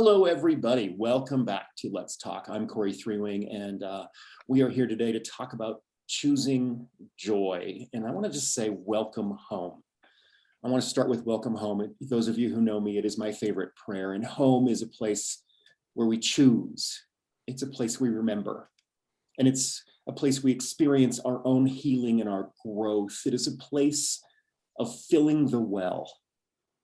Hello, everybody. Welcome back to Let's Talk. I'm Corey Three-Wing, and we are here today to talk about choosing joy. And I want to just say welcome home. I want to start with welcome home. Those of you who know me, it is my favorite prayer. And home is a place where we choose. It's a place we remember. And it's a place we experience our own healing and our growth. It is a place of filling the well.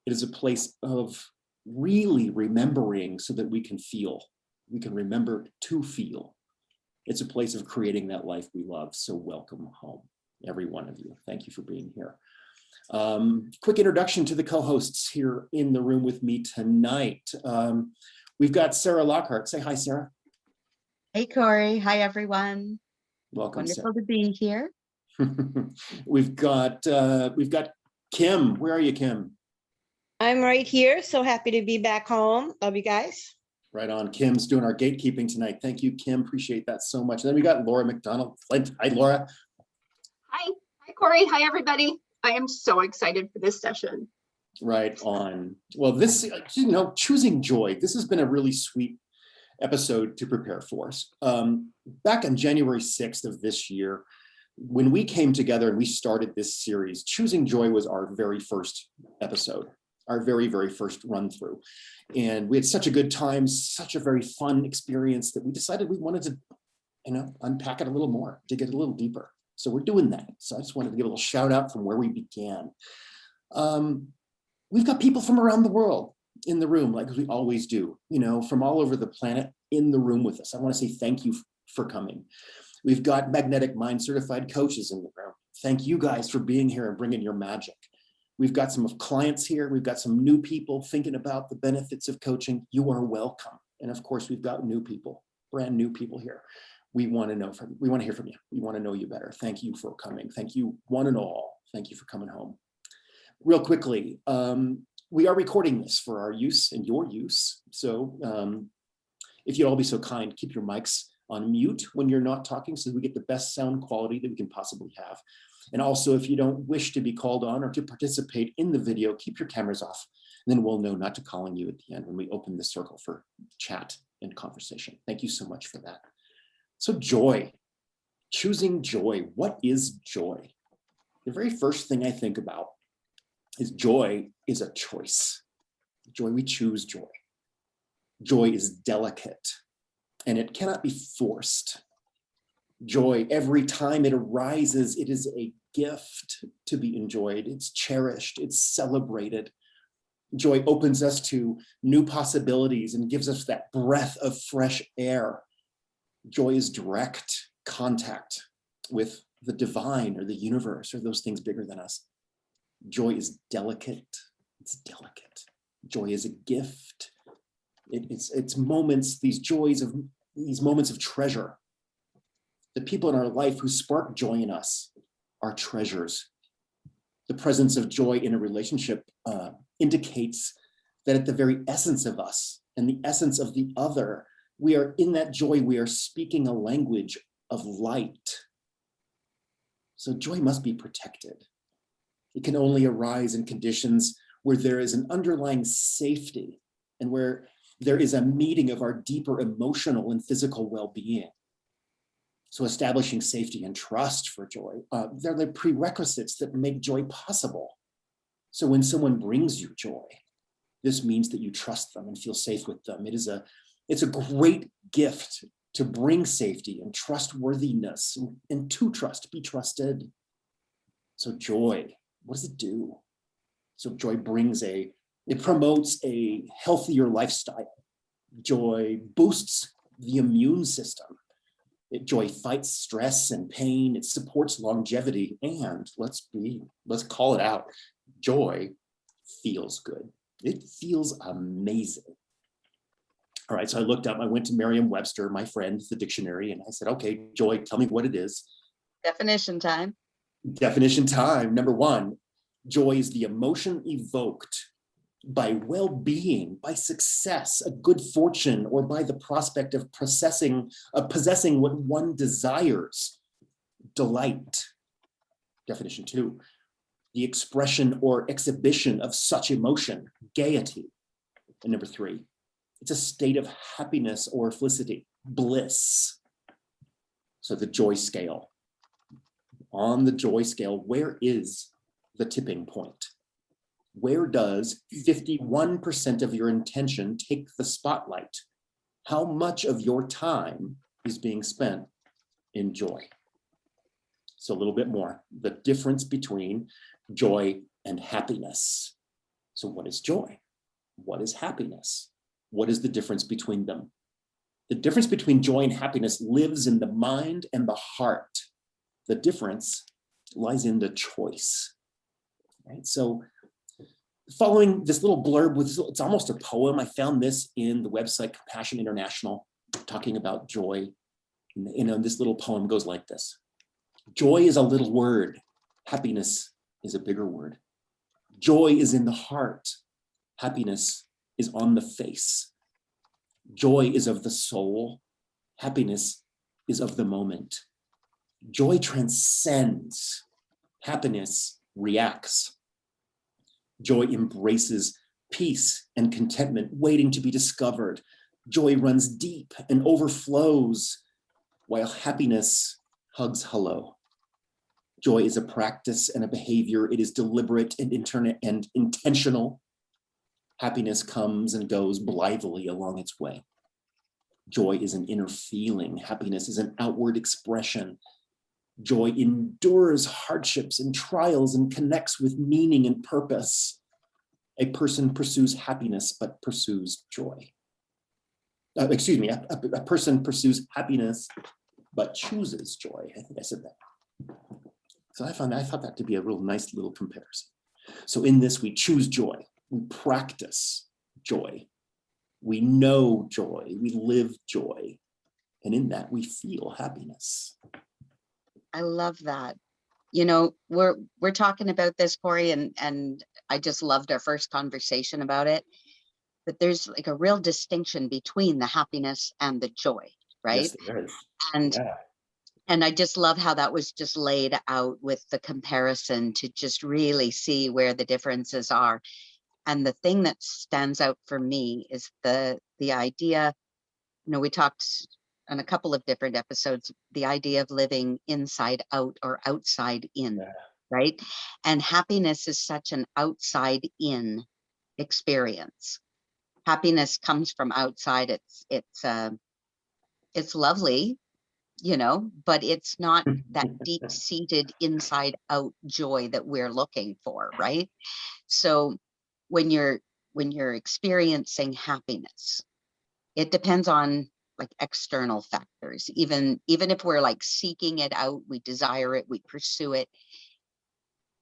It is a place of really remembering so that we can feel. We can remember to feel. It's a place of creating that life we love. So welcome home, every one of you. Thank you for being here. Quick introduction to the co-hosts here in the room with me tonight. We've got Sarah Lockhart. Say hi, Sarah. Hey, Corey. Hi, everyone. Welcome, Wonderful Sarah. to be here. We've got Kim. Where are you, Kim? I'm right here. So happy to be back home. Love you guys. Right on. Kim's doing our gatekeeping tonight. Thank you, Kim. Appreciate that so much. And then we got Laura McDonald. Hi, Laura. Hi, Corey. Hi, everybody. I am so excited for this session. Right on. Well, this, choosing joy. This has been a really sweet episode to prepare for us. Back on January 6th of this year, when we came together and we started this series, Choosing Joy was our very first episode, our very, very first run through. And we had such a good time, such a very fun experience that we decided we wanted to, unpack it a little more, dig it a little deeper. So we're doing that. So I just wanted to give a little shout out from where we began. We've got people from around the world in the room, like we always do, from all over the planet in the room with us. I want to say thank you for coming. We've got Magnetic Mind certified coaches in the room. Thank you guys for being here and bringing your magic. We've got some of clients here. We've got some new people thinking about the benefits of coaching. You are welcome. And of course, we've got new people, brand new people here. We want to hear from you. We want to know you better. Thank you for coming. Thank you, one and all. Thank you for coming home. Real quickly, we are recording this for our use and your use. So if you'd all be so kind, keep your mics on mute when you're not talking so we get the best sound quality that we can possibly have. And also, if you don't wish to be called on or to participate in the video, keep your cameras off. And then we'll know not to call on you at the end when we open the circle for chat and conversation. Thank you so much for that. So joy, choosing joy. What is joy? The very first thing I think about is joy is a choice. Joy, we choose joy. Joy is delicate and it cannot be forced. Joy, every time it arises, it is a gift to be enjoyed. It's cherished, it's celebrated. Joy opens us to new possibilities and gives us that breath of fresh air. Joy is direct contact with the divine or the universe or those things bigger than us. Joy is delicate. It's delicate. Joy is a gift. It's moments, these moments of treasure. The people in our life who spark joy in us are treasures. The presence of joy in a relationship indicates that at the very essence of us and the essence of the other, we are in that joy, we are speaking a language of light. So joy must be protected. It can only arise in conditions where there is an underlying safety and where there is a meeting of our deeper emotional and physical well-being. So establishing safety and trust for joy, they're the prerequisites that make joy possible. So when someone brings you joy, this means that you trust them and feel safe with them. It's a great gift to bring safety and trustworthiness and to trust, be trusted. So joy, what does it do? So joy it promotes a healthier lifestyle. Joy boosts the immune system. Joy fights stress and pain. It supports longevity. And let's call it out. Joy feels good. It feels amazing. All right, so I went to Merriam-Webster, my friend, the dictionary, and I said, okay, joy, tell me what it is. Definition time. Definition time. Number one, joy is the emotion evoked by well-being, by success, a good fortune, or by the prospect of possessing what one desires. Delight. Definition two, the expression or exhibition of such emotion, gaiety. And number three, It's a state of happiness or felicity, bliss. So the joy scale. On the joy scale, where is the tipping point? Where does 51% of your intention take the spotlight? How much of your time is being spent in joy? So a little bit more, the difference between joy and happiness. So what is joy? What is happiness? What is the difference between them? The difference between joy and happiness lives in the mind and the heart. The difference lies in the choice, right? So following this little blurb with, it's almost a poem. I found this in the website Compassion International, talking about joy. And this little poem goes like this. Joy is a little word. Happiness is a bigger word. Joy is in the heart. Happiness is on the face. Joy is of the soul. Happiness is of the moment. Joy transcends. Happiness reacts. Joy embraces peace and contentment waiting to be discovered. Joy runs deep and overflows, while happiness hugs hello. Joy is a practice and a behavior. It is deliberate and intentional. Happiness comes and goes blithely along its way. Joy is an inner feeling. Happiness is an outward expression. Joy endures hardships and trials and connects with meaning and purpose. A person pursues happiness, but pursues joy. A person pursues happiness, but chooses joy. I think I said that. So I thought that to be a real nice little comparison. So in this, we choose joy. We practice joy. We know joy. We live joy. And in that, we feel happiness. I love that. You know, we're talking about this, Corey, and I just loved our first conversation about it. But there's like a real distinction between the happiness and the joy, right? Yes, there is. And Yeah. and I just love how that was just laid out with the comparison to just really see where the differences are. And the thing that stands out for me is the idea, you know, we talked on a couple of different episodes, the idea of living inside out or outside in, Yeah. right? And happiness is such an outside in experience. Happiness comes from outside. It's lovely, you know, but it's not that deep-seated inside out joy that we're looking for, right? So when you're experiencing happiness, it depends on like external factors. Even if we're like seeking it out, we desire it, we pursue it,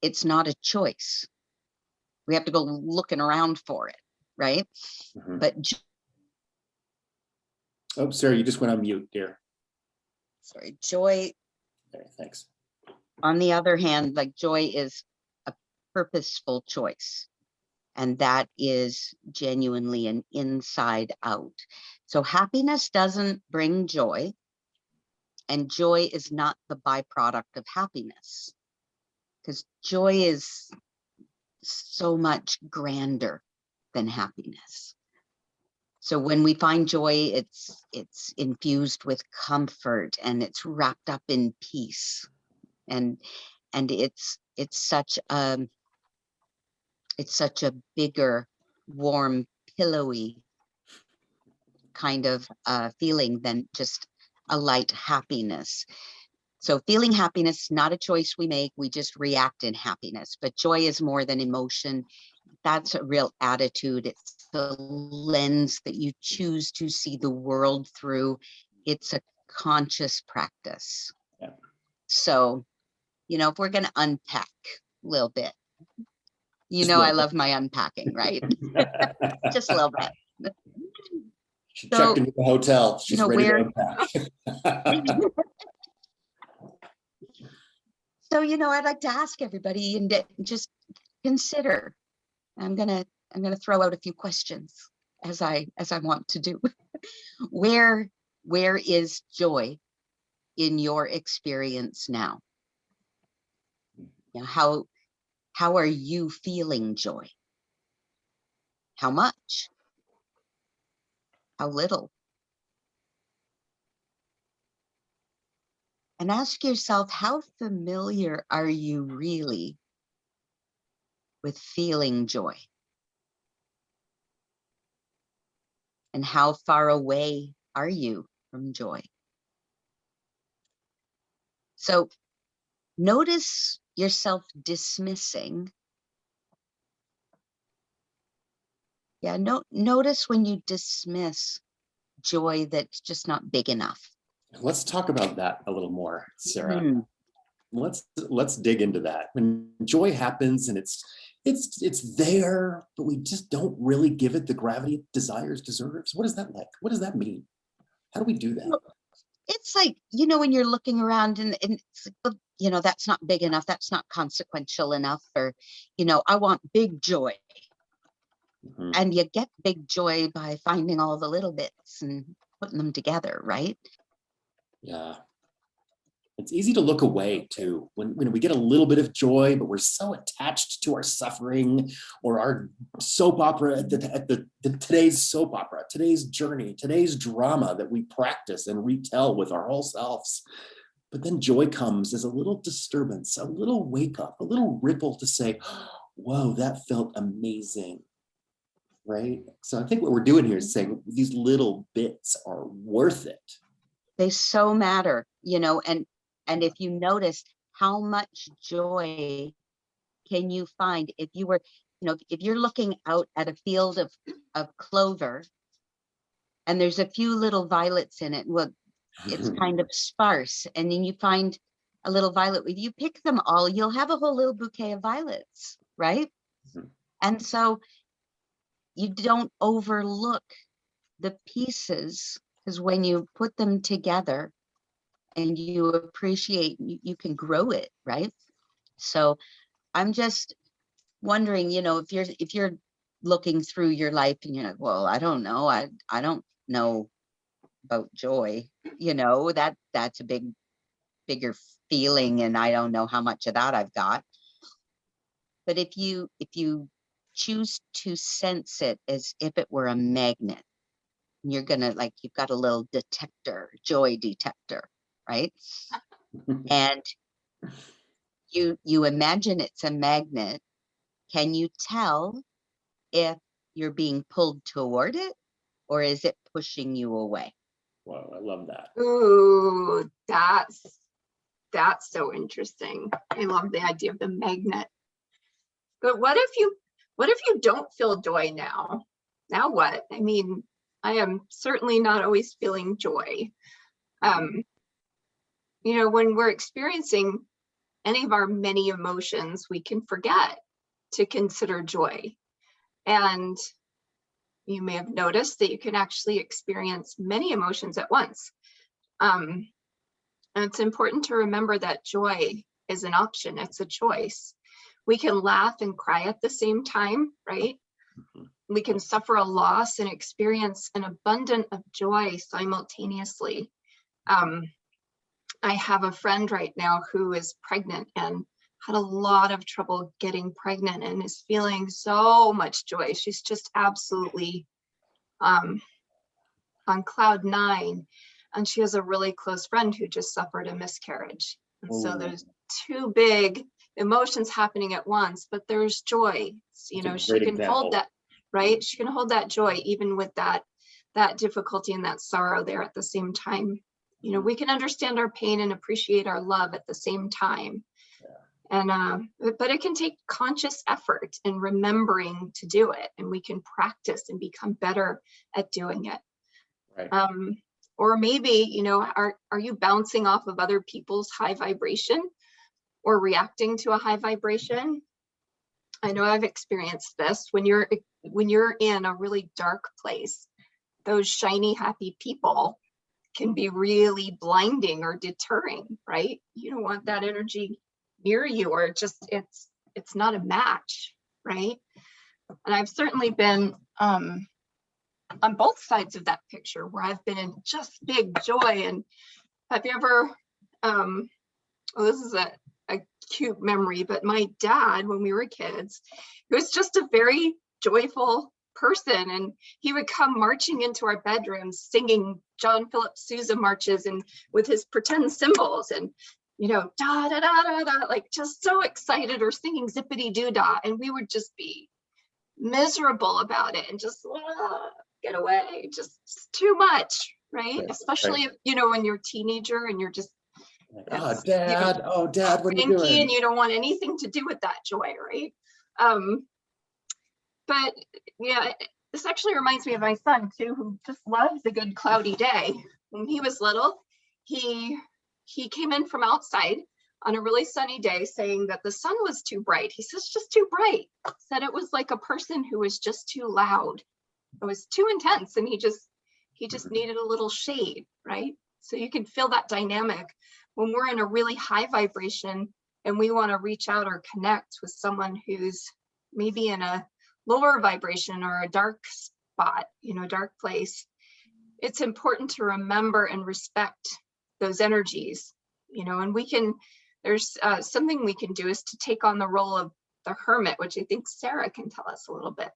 it's not a choice. We have to go looking around for it, right? Mhm. But Oh, Sarah, you just went on mute, dear. joy, Okay, thanks. on the other hand, like joy is a purposeful choice. And that is genuinely an inside out. So happiness doesn't bring joy, and joy is not the byproduct of happiness, because joy is so much grander than happiness. So when we find joy, it's infused with comfort and it's wrapped up in peace, and it's such a bigger, warm, pillowy kind of feeling than just a light happiness. So feeling happiness, not a choice we make, we just react in happiness. But joy is more than emotion. That's a real attitude. It's the lens that you choose to see the world through. It's a conscious practice. Yeah. So, you know, if we're going to unpack a little bit, you Just know, a I little love my unpacking, right? Just a little bit. She So, checked into the hotel. She's know, ready to where- unpack. So, you know, I'd like to ask everybody and just consider. I'm gonna throw out a few questions as I want to do. Where is joy in your experience now? You know, how are you feeling joy? How much? how little. And ask yourself, how familiar are you really with feeling joy? And how far away are you from joy? So notice yourself dismissing. Yeah, notice when you dismiss joy that's just not big enough. Let's talk about that a little more, Sarah. Mm. Let's dig into that. When joy happens and it's there, but we just don't really give it the gravity it desires, deserves. What is that like? What does that mean? How do we do that? Well, it's like, when you're looking around and it's like, well, that's not big enough. That's not consequential enough. Or, I want big joy. Mhm. And you get big joy by finding all the little bits and putting them together, right? Yeah. It's easy to look away too when we get a little bit of joy, but we're so attached to our suffering or our soap opera at the today's soap opera, today's journey, today's drama that we practice and retell with our whole selves. But then joy comes as a little disturbance, a little wake up, a little ripple to say, whoa, that felt amazing. Right? So I think what we're doing here is saying these little bits are worth it. They so matter, and if you notice how much joy can you find if you were, if you're looking out at a field of clover and there's a few little violets in it, well, it's kind of sparse, and then you find a little violet. If you pick them all, you'll have a whole little bouquet of violets, right? Mhm. And so you don't overlook the pieces, because when you put them together and you appreciate, you can grow it, right? So I'm just wondering, if you're looking through your life and you're like, well, I don't know, I don't know about joy, that's a bigger feeling, and I don't know how much of that I've got. But if you choose to sense it as if it were a magnet, you're gonna, like, you've got a little detector, joy detector, right? And you imagine it's a magnet. Can you tell if you're being pulled toward it, or is it pushing you away? Wow, I love that. Ooh, that's so interesting. I love the idea of the magnet. But what if you don't feel joy now? Now what? I mean, I am certainly not always feeling joy. When we're experiencing any of our many emotions, we can forget to consider joy. And you may have noticed that you can actually experience many emotions at once. And it's important to remember that joy is an option, it's a choice. We can laugh and cry at the same time, right? Mhm. We can suffer a loss and experience an abundance of joy simultaneously. I have a friend right now who is pregnant and had a lot of trouble getting pregnant and is feeling so much joy. She's just absolutely on cloud nine. And she has a really close friend who just suffered a miscarriage. And so there's two big emotions happening at once, but there's joy. She can hold that, right? She can hold that joy even with that difficulty and that sorrow there at the same time. We can understand our pain and appreciate our love at the same time. And but it can take conscious effort in remembering to do it, and we can practice and become better at doing it. Right. Or maybe, are you bouncing off of other people's high vibration or reacting to a high vibration? I know I've experienced this. When you're in a really dark place, those shiny, happy people can be really blinding or deterring, right? You don't want that energy near you, or it's not a match, right? And I've certainly been on both sides of that picture where I've been in just big joy. And have you ever, this is a cute memory, but my dad, when we were kids, he was just a very joyful person, and he would come marching into our bedrooms singing John Philip Sousa marches and with his pretend cymbals, and da da da da da, like just so excited, or singing zippity doo dah, and we would just be miserable about it and just get away, just too much, right? Especially if when you're a teenager and you're just Dad, what are you cranky doing? and you don't want anything to do with that joy, right? But yeah, this actually reminds me of my son too, who just loves a good cloudy day. When he was little, he came in from outside on a really sunny day saying that the sun was too bright. He says, just too bright. Said it was like a person who was just too loud. It was too intense, and he just needed a little shade, right? So you can feel that dynamic when we're in a really high vibration and we want to reach out or connect with someone who's maybe in a lower vibration or a dark spot, dark place. It's important to remember and respect those energies, and there's something we can do is to take on the role of the hermit, which I think Sarah can tell us a little bit.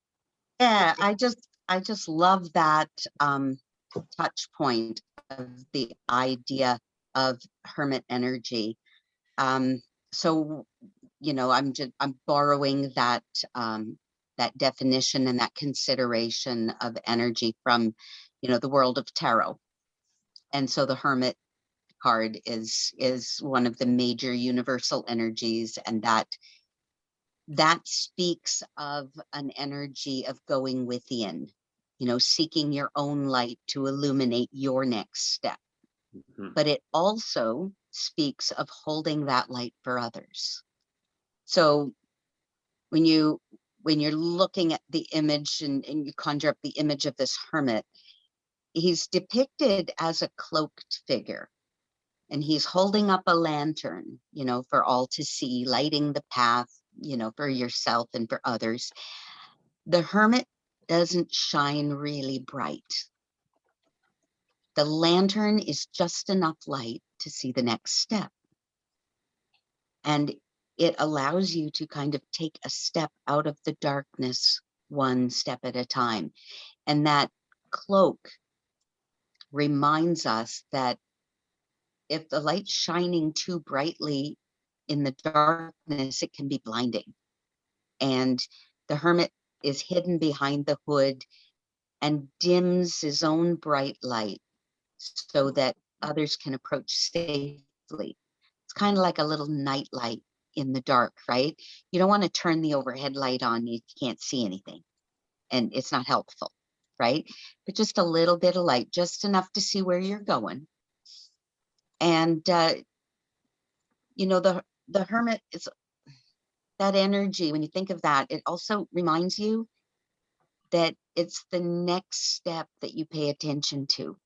Yeah, I just love that touch point of the idea of hermit energy. So, I'm borrowing that that definition and that consideration of energy from, the world of tarot. And so the hermit card is one of the major universal energies, and that speaks of an energy of going within, seeking your own light to illuminate your next step. Mhm. But it also speaks of holding that light for others. So when you're looking at the image and you conjure up the image of this hermit, he's depicted as a cloaked figure, and he's holding up a lantern, for all to see, lighting the path, for yourself and for others. The hermit doesn't shine really bright. The lantern is just enough light to see the next step. And it allows you to kind of take a step out of the darkness, one step at a time. And that cloak reminds us that if the light's shining too brightly in the darkness, it can be blinding. And the hermit is hidden behind the hood and dims his own bright light so that others can approach safely. It's kind of like a little night light in the dark, right? You don't want to turn the overhead light on, you can't see anything, and it's not helpful, right? But just a little bit of light, just enough to see where you're going. And the hermit is that energy. When you think of that, it also reminds you that it's the next step that you pay attention to.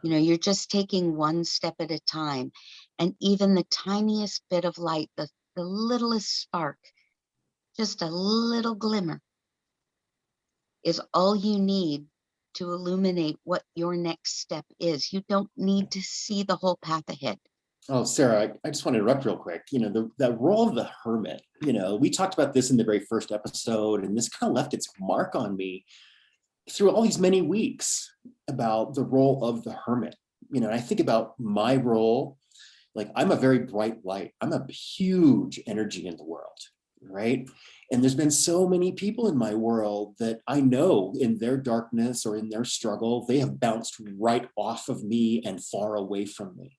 You're just taking one step at a time, and even the tiniest bit of light, the littlest spark, just a little glimmer, is all you need to illuminate what your next step is. You don't need to see the whole path ahead. Oh, Sarah, I just want to interrupt real quick. The role of the hermit, we talked about this in the very first episode, and this kind of left its mark on me through all these many weeks about the role of the hermit. And I think about my role, like I'm a very bright light. I'm a huge energy in the world, right? And there's been so many people in my world that I know in their darkness or in their struggle, they have bounced right off of me and far away from me.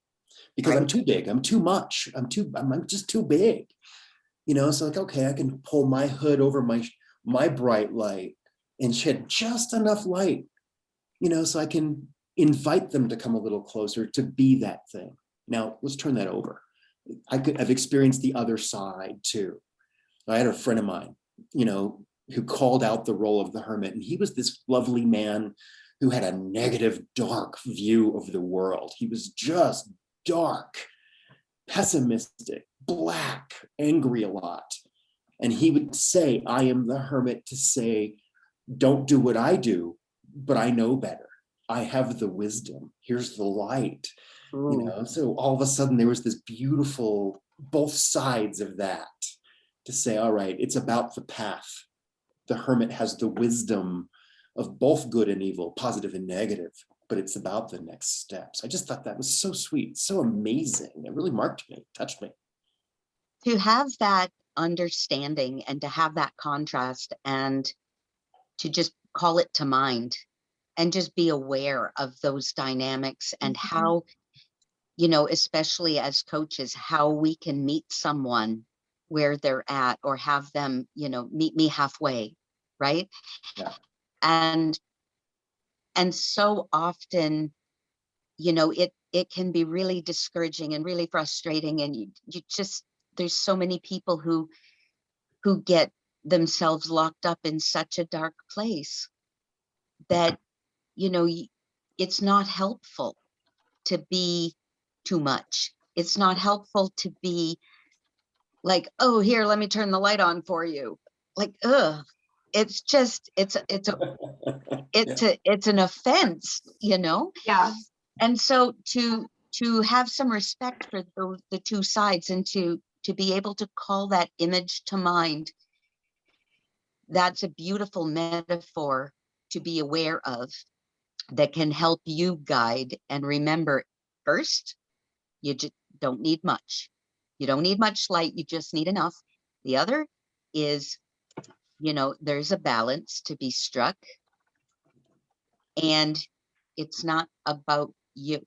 Because I'm too big, I'm too much, I'm just too big, so like, okay, I can pull my hood over my bright light and shed just enough light, so I can invite them to come a little closer to be that thing. Now let's turn that over. I've experienced the other side too. I had a friend of mine, who called out the role of the hermit, and he was this lovely man who had a negative, dark view of the world. He was just dark, pessimistic, black, angry a lot. And he would say, I am the hermit to say, don't do what I do, but I know better. I have the wisdom. Here's the light. So all of a sudden there was this beautiful, both sides of that to say, all right, it's about the path. The hermit has the wisdom of both good and evil, positive and negative, but it's about the next steps. I just thought that was so sweet, so amazing. It really marked me, touched me. To have that understanding and to have that contrast and to just call it to mind and just be aware of those dynamics and how, you know, especially as coaches, how we can meet someone where they're at or have them, you know, meet me halfway, right? Yeah. And so often, you know, it can be really discouraging and really frustrating, and you just, there's so many people who get themselves locked up in such a dark place that, you know, it's not helpful to be too much. It's not helpful to be like, oh, here, let me turn the light on for you. Like, ugh, it's just, it's an offense, you know? Yeah. And so to have some respect for the two sides and to be able to call that image to mind, that's a beautiful metaphor to be aware of that can help you guide and remember. First, you just don't need much. You don't need much light, you just need enough. The other is, you know, there's a balance to be struck, and it's not about you.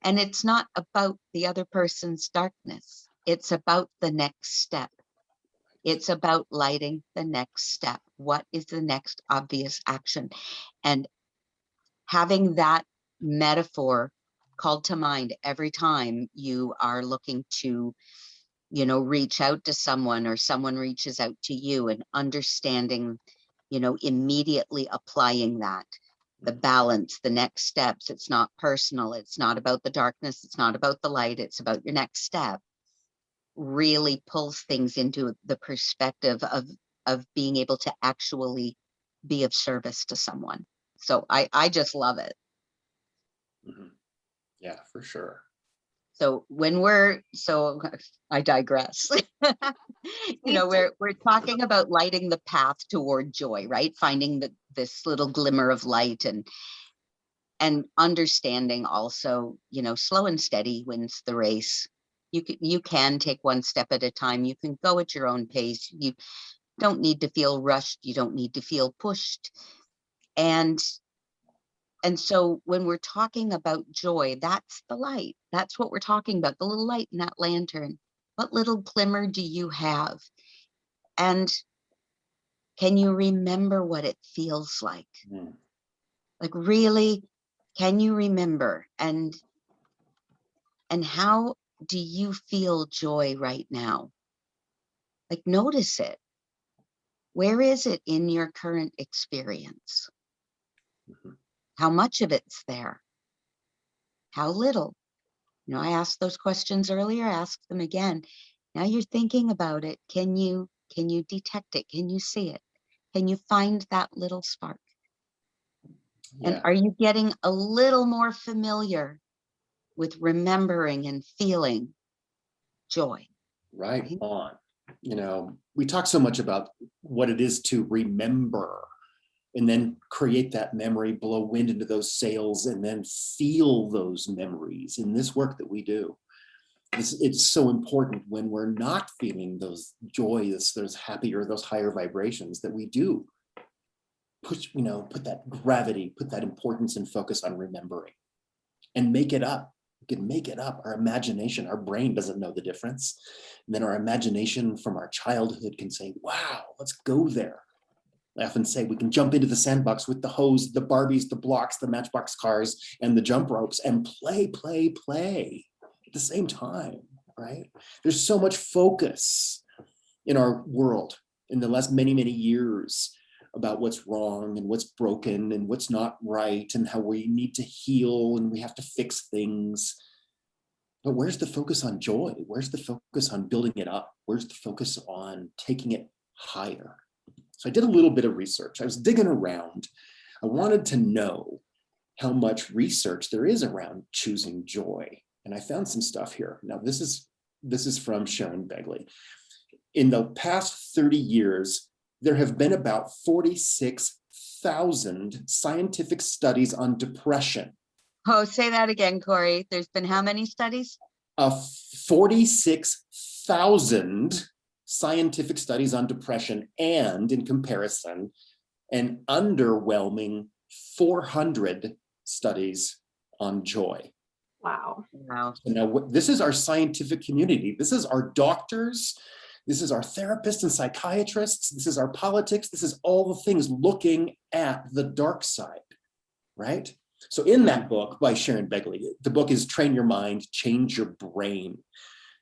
And it's not about the other person's darkness. It's about the next step. It's about lighting the next step. What is the next obvious action? And having that metaphor called to mind every time you are looking to, you know, reach out to someone or someone reaches out to you, and understanding, you know, immediately applying that, the balance, the next steps. It's not personal. It's not about the darkness. It's not about the light. It's about your next step. Really pulls things into the perspective of being able to actually be of service to someone. So I just love it. Mhm. Yeah, for sure. So so I digress. You know, Please we're talking about lighting the path toward joy, right? Finding this little glimmer of light, and understanding also, you know, slow and steady wins the race. You can take one step at a time. You can go at your own pace. You don't need to feel rushed. You don't need to feel pushed. And so when we're talking about joy, that's the light. That's what we're talking about, the little light in that lantern. What little glimmer do you have? And can you remember what it feels like? Mm. Like, really, can you remember? And how do you feel joy right now? Like, notice it. Where is it in your current experience? Mhm. How much of it's there? How little? You know, I asked those questions earlier, ask them again. Now you're thinking about it. Can you detect it? Can you see it? Can you find that little spark? And Yeah, are you getting a little more familiar with remembering and feeling joy? right Right? on. You know, we talk so much about what it is to remember and then create that memory, blow wind into those sails, and then feel those memories in this work that we do. It's so important when we're not feeling those joyous, those happy, or those higher vibrations, that we do push, you know, put that gravity, put that importance and focus on remembering and make it up. We can make it up. Our imagination, our brain doesn't know the difference. And then our imagination from our childhood can say, wow, let's go there. I often say we can jump into the sandbox with the hose, the Barbies, the blocks, the Matchbox cars, and the jump ropes, and play at the same time, right? There's so much focus in our world in the last many, many years about what's wrong and what's broken and what's not right and how we need to heal and we have to fix things. But where's the focus on joy? Where's the focus on building it up? Where's the focus on taking it higher? So I did a little bit of research. I was digging around. I wanted to know how much research there is around choosing joy. And I found some stuff here. Now, this is from Sharon Begley. In the past 30 years, there have been about 46,000 scientific studies on depression. Oh, say that again, Corey. There's been how many studies? 46,000 scientific studies on depression, and in comparison, an underwhelming 400 studies on joy. Wow. Wow. So now, this is our scientific community. This is our doctors. This is our therapists and psychiatrists. This is our politics. This is all the things looking at the dark side, right? So in that book by Sharon Begley, the book is Train Your Mind, Change Your Brain.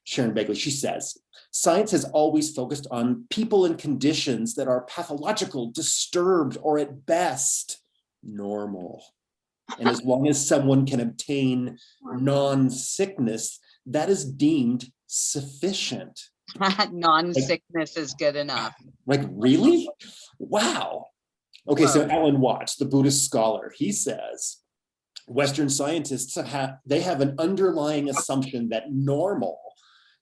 Sharon Begley, she says, science has always focused on people and conditions that are pathological, disturbed, or at best, normal. And as long as someone can obtain non-sickness, that is deemed sufficient. Non-sickness is good enough. Like, really? Wow. Okay, so Whoa. Alan Watts, the Buddhist scholar, he says, Western scientists have an underlying assumption that normal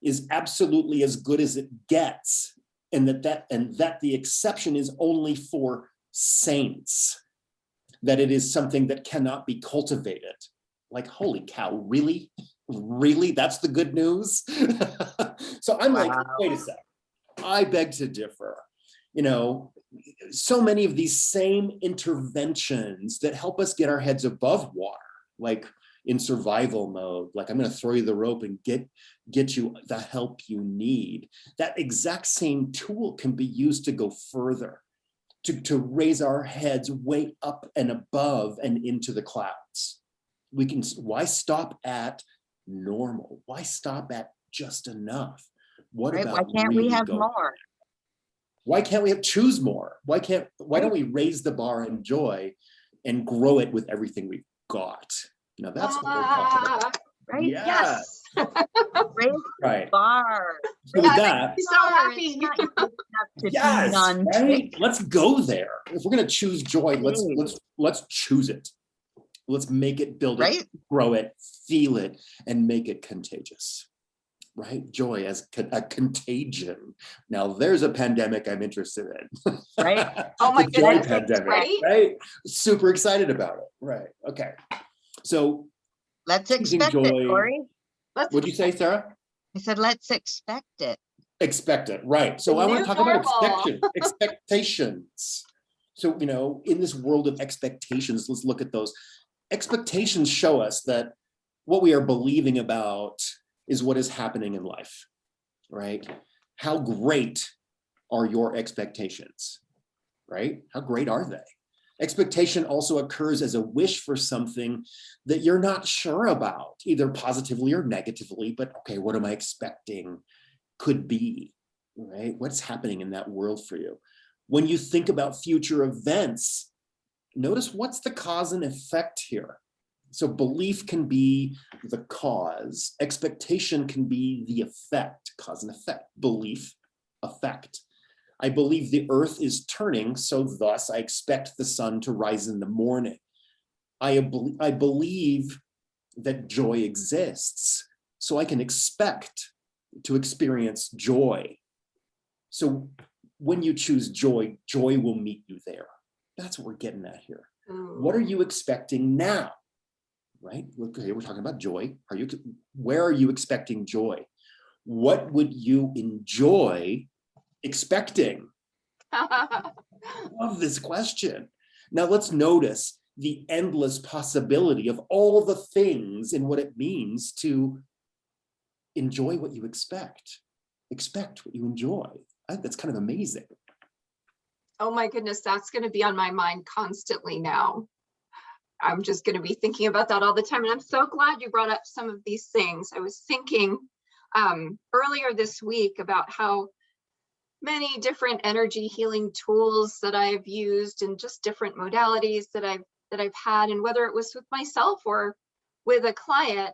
is absolutely as good as it gets, and that the exception is only for saints, that it is something that cannot be cultivated. Like, holy cow, really? Really? That's the good news? So I'm like, wait a sec. I beg to differ. You know, so many of these same interventions that help us get our heads above water, like in survival mode, like I'm going to throw you the rope and get you the help you need. That exact same tool can be used to go further, to raise our heads way up and above and into the clouds. Why stop at normal? Why stop at just enough? What Right? about Why can't we really have going? more? Why can't we choose more? Why don't we raise the bar in joy and grow it with everything we've got? Now that's what we're talking about. Right? Yes. Raise Right. the bar. So with that, I'm so happy. It's not good enough to be yes, non-sick. right? Let's go there. If we're gonna choose joy, let's choose it. Let's make it, build it, Right? grow it, feel it, and make it contagious. Right? Joy as a contagion. Now there's a pandemic I'm interested in. Right? Oh my The joy goodness, pandemic, right? right? Super excited about it. Right. Okay. So Let's choosing expect joy. it, Corey. What'd you say, Sarah? I said, let's expect it. Expect it, right? So The I want new to talk about normal. expectations. So, you know, in this world of expectations, let's look at those. Expectations show us that what we are believing about is what is happening in life, right? How great are your expectations, right? How great are they? Expectation also occurs as a wish for something that you're not sure about, either positively or negatively, but okay, what am I expecting could be, right? What's happening in that world for you? When you think about future events, notice what's the cause and effect here. So belief can be the cause, expectation can be the effect, cause and effect, belief, effect. I believe the earth is turning, so thus I expect the sun to rise in the morning. I believe that joy exists, so I can expect to experience joy. So when you choose joy, joy will meet you there. That's what we're getting at here. What are you expecting now? Right? Look, here we're talking about joy. Where are you expecting joy? What would you enjoy expecting? Love this question. Now let's notice the endless possibility of all the things and what it means to enjoy what you expect what you enjoy. I think that's kind of amazing. Oh my goodness, that's going to be on my mind constantly now. I'm just going to be thinking about that all the time. And I'm so glad you brought up some of these things. I was thinking earlier this week about how many different energy healing tools that I've used and just different modalities that I've had, and whether it was with myself or with a client,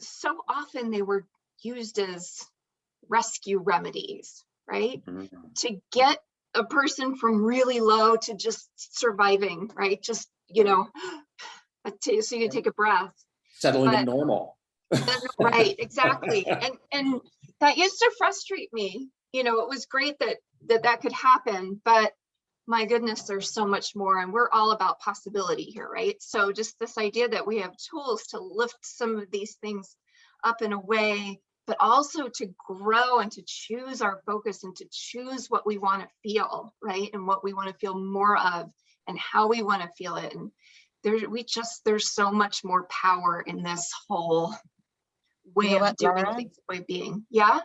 so often they were used as rescue remedies, right? Mm-hmm. To get a person from really low to just surviving, right? Just, you know, so you can take a breath. Settling in normal. Right, exactly. And that used to frustrate me. You know, it was great that could happen, but my goodness, there's so much more, and we're all about possibility here, right? So just this idea that we have tools to lift some of these things up in a way, but also to grow and to choose our focus and to choose what we want to feel, right? And what we want to feel more of and how we want to feel it. And there's so much more power in this whole way You know of what, doing Laura? things, way being. Yeah.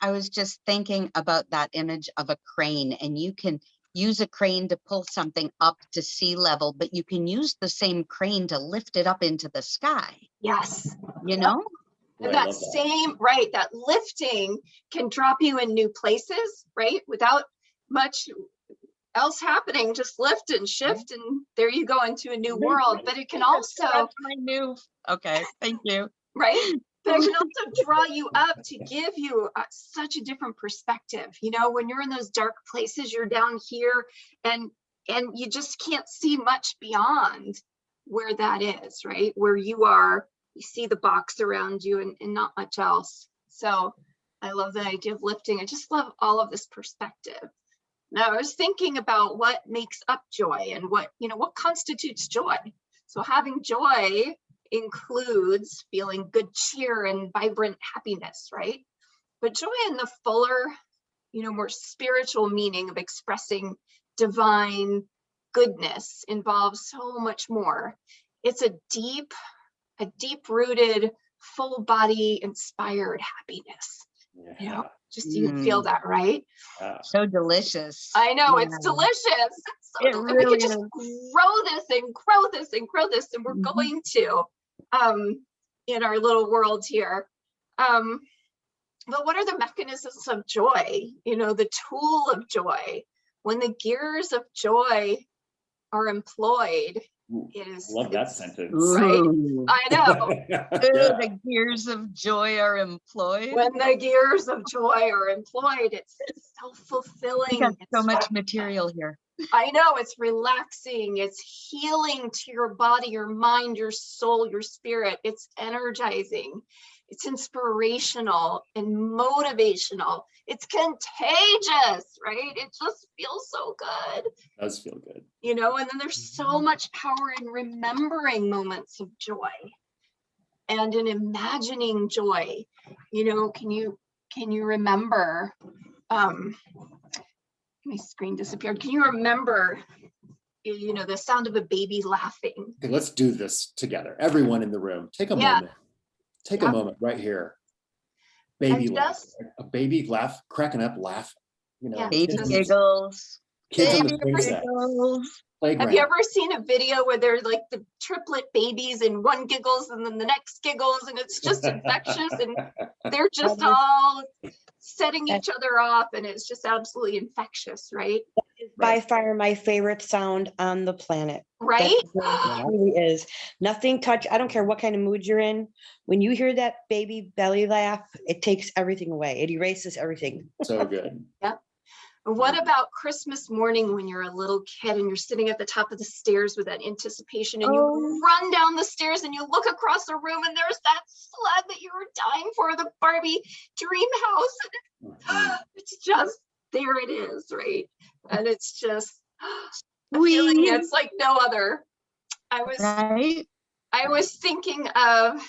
I was just thinking about that image of a crane, and you can use a crane to pull something up to sea level, but you can use the same crane to lift it up into the sky, Yes. you Yep. know? And I that love that. same, right, that lifting can drop you in new places, right? Without much else happening, just lift and shift, and there you go into a new world. But it can also, That's my new, okay, thank you. right? But it can also draw you up to give you such a different perspective. You know, when you're in those dark places, you're down here and you just can't see much beyond where that is, right? Where you are, you see the box around you and not much else. So I love the idea of lifting. I just love all of this perspective. Now I was thinking about what makes up joy and what constitutes joy. So having joy includes feeling good cheer and vibrant happiness, right? But joy in the fuller, more spiritual meaning of expressing divine goodness involves so much more. It's a deep-rooted, full body inspired happiness. Yeah. Just you can feel that, right? So delicious. I know, Yeah. it's delicious. It's so It delicious. We really can just is. grow this and grow this and grow this, and we're Mhm. going to in our little world here. But what are the mechanisms of joy? The tool of joy. When the gears of joy are employed, Love that sentence. right? Ooh. I know. Ooh, Yeah. the gears of joy are employed. When the gears of joy are employed, it's We self-fulfilling. got so It's much material here. I know, it's relaxing, it's healing to your body, your mind, your soul, your spirit. It's energizing, it's inspirational and motivational. It's contagious, right? It just feels so good. It does feel good. And then there's so much power in remembering moments of joy and in imagining joy. Can you remember, my screen disappeared. Can you remember, the sound of a baby laughing? Okay, let's do this together. Everyone in the room, take a Yeah. moment. Take a moment right here. Baby laugh. A baby laugh, cracking up, laugh. Yeah, Baby just- giggles. Kids on the Baby swing set, giggles. playground. Have you ever seen a video where they're like the triplet babies and one giggles and then the next giggles and it's just infectious and they're just all setting each other off and it's just absolutely infectious, right? By far my favorite sound on the planet. Right? It really is. Nothing I don't care what kind of mood you're in. When you hear that baby belly laugh, it takes everything away. It erases everything. So good. What about Christmas morning when you're a little kid and you're sitting at the top of the stairs with that anticipation and you run down the stairs and you look across the room and there's that sled that you were dying for, the Barbie dream house. And it's just, there it is, right? And it's just a feeling that's like no other. I was thinking of, I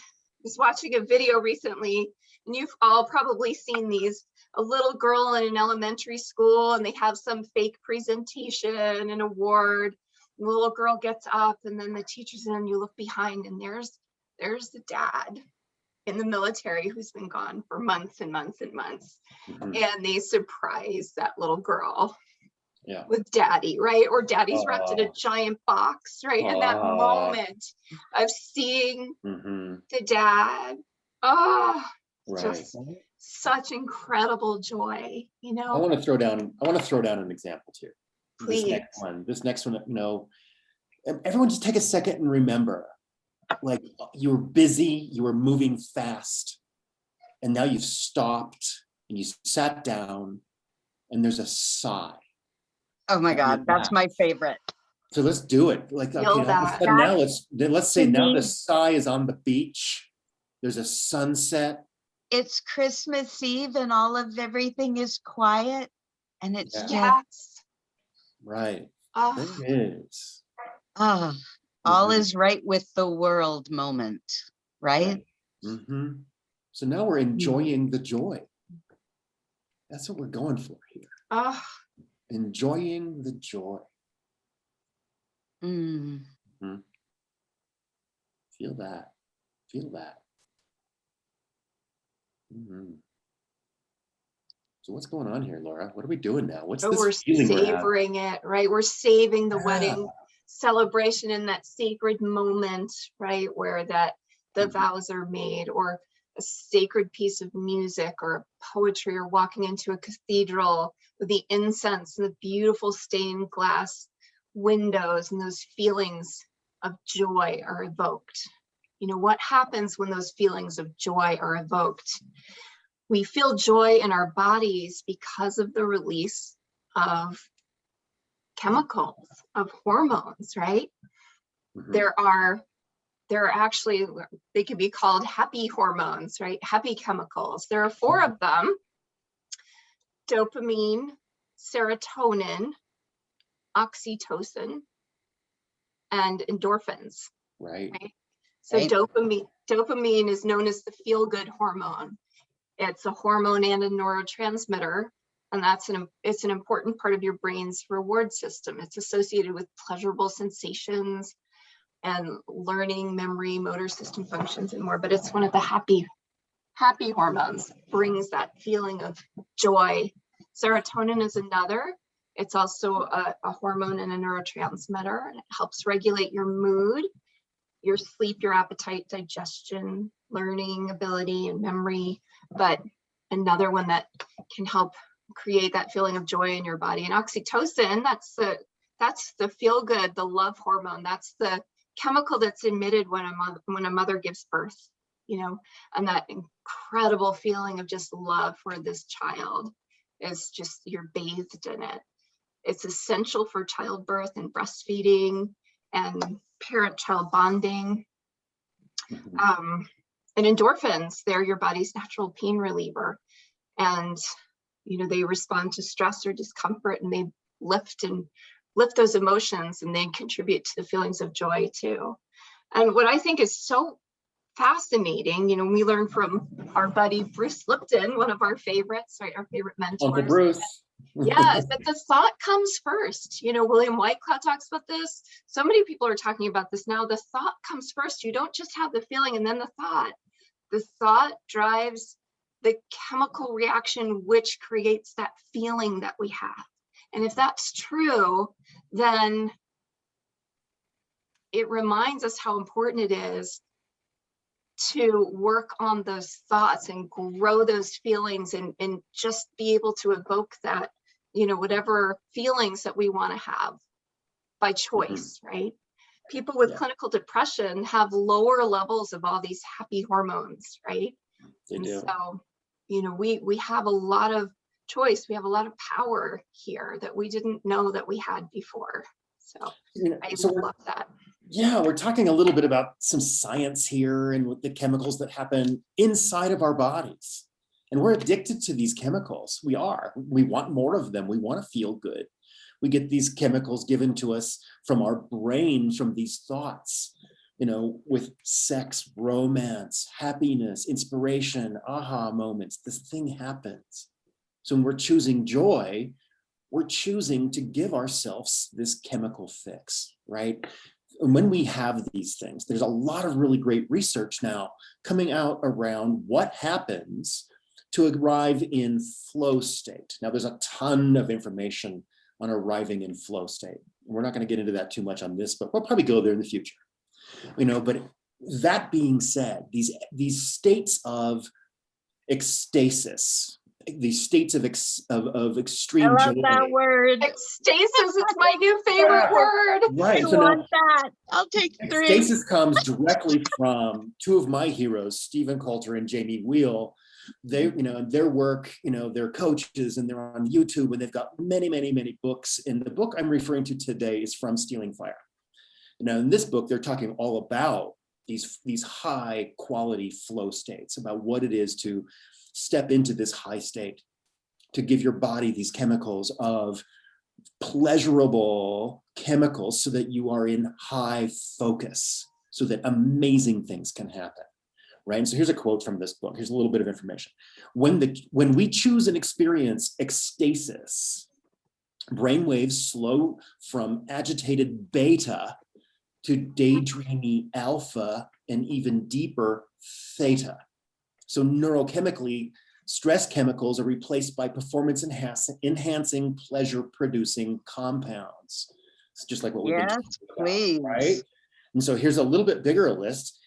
was watching a video recently, and you've all probably seen these, a little girl in an elementary school and they have some fake presentation, an award. The little girl gets up and then the teacher's in and you look behind and there's the dad in the military who's been gone for months and months and months. And they surprise that little girl with daddy, right? Or daddy's wrapped in a giant box, right? And that moment of seeing the dad, just such incredible joy, I want to throw down an example too. Please. This next one, everyone just take a second and remember, like you were busy, you were moving fast, and now you've stopped and you sat down and there's a sigh. Oh my God, that's my favorite. So let's do it. Like, okay, now let's say now the sigh is on the beach. There's a sunset. It's Christmas Eve and everything is quiet and it's just Right. Oh, There is. Ah, all Mhm. is right with the world moment, right? Mhm. So now we're enjoying the joy. That's what we're going for here. oh, Enjoying the joy. Mm. Mhm. Feel that. Feel that. Mhm. So what's going on here, Laura? What are we doing now? What's oh, we're this feeling we're having? savoring it, right? We're saving the Yeah. wedding celebration in that sacred moment, right? Where that the Mhm. vows are made, or a sacred piece of music or poetry, or walking into a cathedral with the incense and the beautiful stained glass windows, and those feelings of joy are evoked. You know, what happens when those feelings of joy are evoked? We feel joy in our bodies because of the release of chemicals, of hormones, right? Mhm. There are actually, they could be called happy hormones, right? Happy chemicals. There are 4 of them: dopamine, serotonin, oxytocin, and endorphins, Right. right? So Right. dopamine is known as the feel-good hormone. It's a hormone and a neurotransmitter, and it's an important part of your brain's reward system. It's associated with pleasurable sensations and learning, memory, motor system functions, and more. But it's one of the happy hormones, brings that feeling of joy. Serotonin is another. It's also a hormone and a neurotransmitter, and it helps regulate your mood, your sleep, your appetite, digestion, learning ability, and memory. But another one that can help create that feeling of joy in your body. And oxytocin, that's the feel good, the love hormone. That's the chemical that's emitted when a mother gives birth, you know, and that incredible feeling of just love for this child is just, you're bathed in it. It's essential for childbirth and breastfeeding and parent-child bonding. Mhm. And endorphins, they're your body's natural pain reliever. And, you know, they respond to stress or discomfort, and they lift those emotions, and they contribute to the feelings of joy too. And what I think is so fascinating, you know, we learn from our buddy Bruce Lipton, one of our favorites, right? Our favorite Uncle mentors. Bruce. Yes, but the thought comes first. You know, William Whitecloud talks about this. So many people are talking about this now. The thought comes first. You don't just have the feeling and then the thought. The thought drives the chemical reaction, which creates that feeling that we have. And if that's true, then it reminds us how important it is to work on those thoughts and grow those feelings, and just be able to evoke that, you know, whatever feelings that we want to have by choice, right? People with Yeah. clinical depression have lower levels of all these happy hormones, right? They And do. so, you know, we have a lot of choice. We have a lot of power here that we didn't know that we had before. So You know, I so love that. yeah, we're talking a little bit about some science here and with the chemicals that happen inside of our bodies. And we're addicted to these chemicals. We are. We want more of them. We want to feel good. We get these chemicals given to us from our brain, from these thoughts, you know, with sex, romance, happiness, inspiration, aha moments. This thing happens. So when we're choosing joy, we're choosing to give ourselves this chemical fix, right? And when we have these things, there's a lot of really great research now coming out around what happens to arrive in flow state. Now, there's a ton of information on arriving in flow state. We're not going to get into that too much on this, but we'll probably go there in the future. You know, but that being said, these states of ecstasis, these states of I extreme love joy. that word. Stasis is my new favorite word. Right. I So now want that. I'll take 3. stasis comes directly from 2 of my heroes, Stephen Coulter and Jamie Wheel. They, you know, their work, you know, they're coaches and they're on YouTube, and they've got many, many, many books. And the book I'm referring to today is From Stealing Fire. You know, in this book, they're talking all about these high quality flow states, about what it is to step into this high state, to give your body these chemicals of pleasurable chemicals so that you are in high focus, so that amazing things can happen. Right. And so here's a quote from this book. Here's a little bit of information. When we choose and experience ecstasis, brainwaves slow from agitated beta to daydreamy alpha and even deeper theta. So neurochemically, stress chemicals are replaced by performance enhancing, pleasure producing compounds. It's just like what we've been Yes, talking about, please. right? And so here's a little bit bigger a list.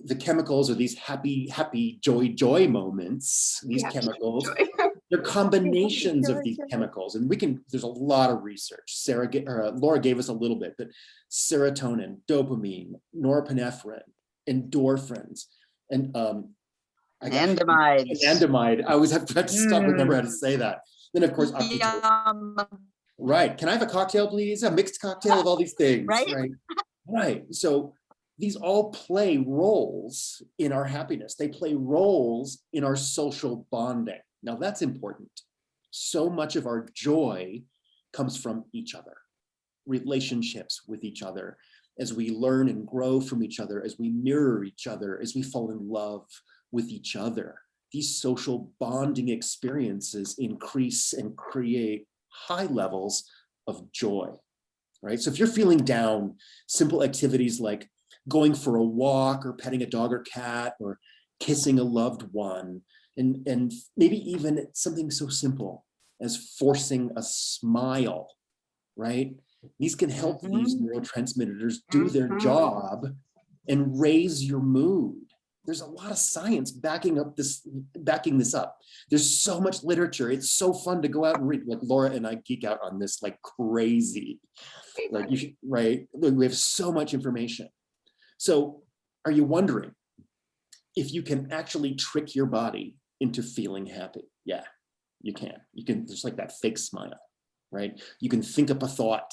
The chemicals are these happy, joy moments, these Yeah, chemicals. joy. They're combinations of these chemicals. And there's a lot of research. Laura gave us a little bit, but serotonin, dopamine, norepinephrine, endorphins, and Anandamides. anandamide. I always have to stop, remember how to say that. Then of course, oxytocin. Yum. Right. Can I have a cocktail, please? A mixed cocktail of all these things. Right? Right. So these all play roles in our happiness. They play roles in our social bonding. Now that's important. So much of our joy comes from each other, relationships with each other, as we learn and grow from each other, as we mirror each other, as we fall in love with each other. These social bonding experiences increase and create high levels of joy, right? So if you're feeling down, simple activities like going for a walk or petting a dog or cat or kissing a loved one, and maybe even something so simple as forcing a smile, right? These can help these neurotransmitters do their job and raise your mood. There's a lot of science backing this up. There's so much literature. It's so fun to go out and read. Like Laura and I geek out on this like crazy. Like you should, right? We have so much information. So are you wondering if you can actually trick your body into feeling happy? Yeah, you can. You can, just like that fake smile, right? You can think up a thought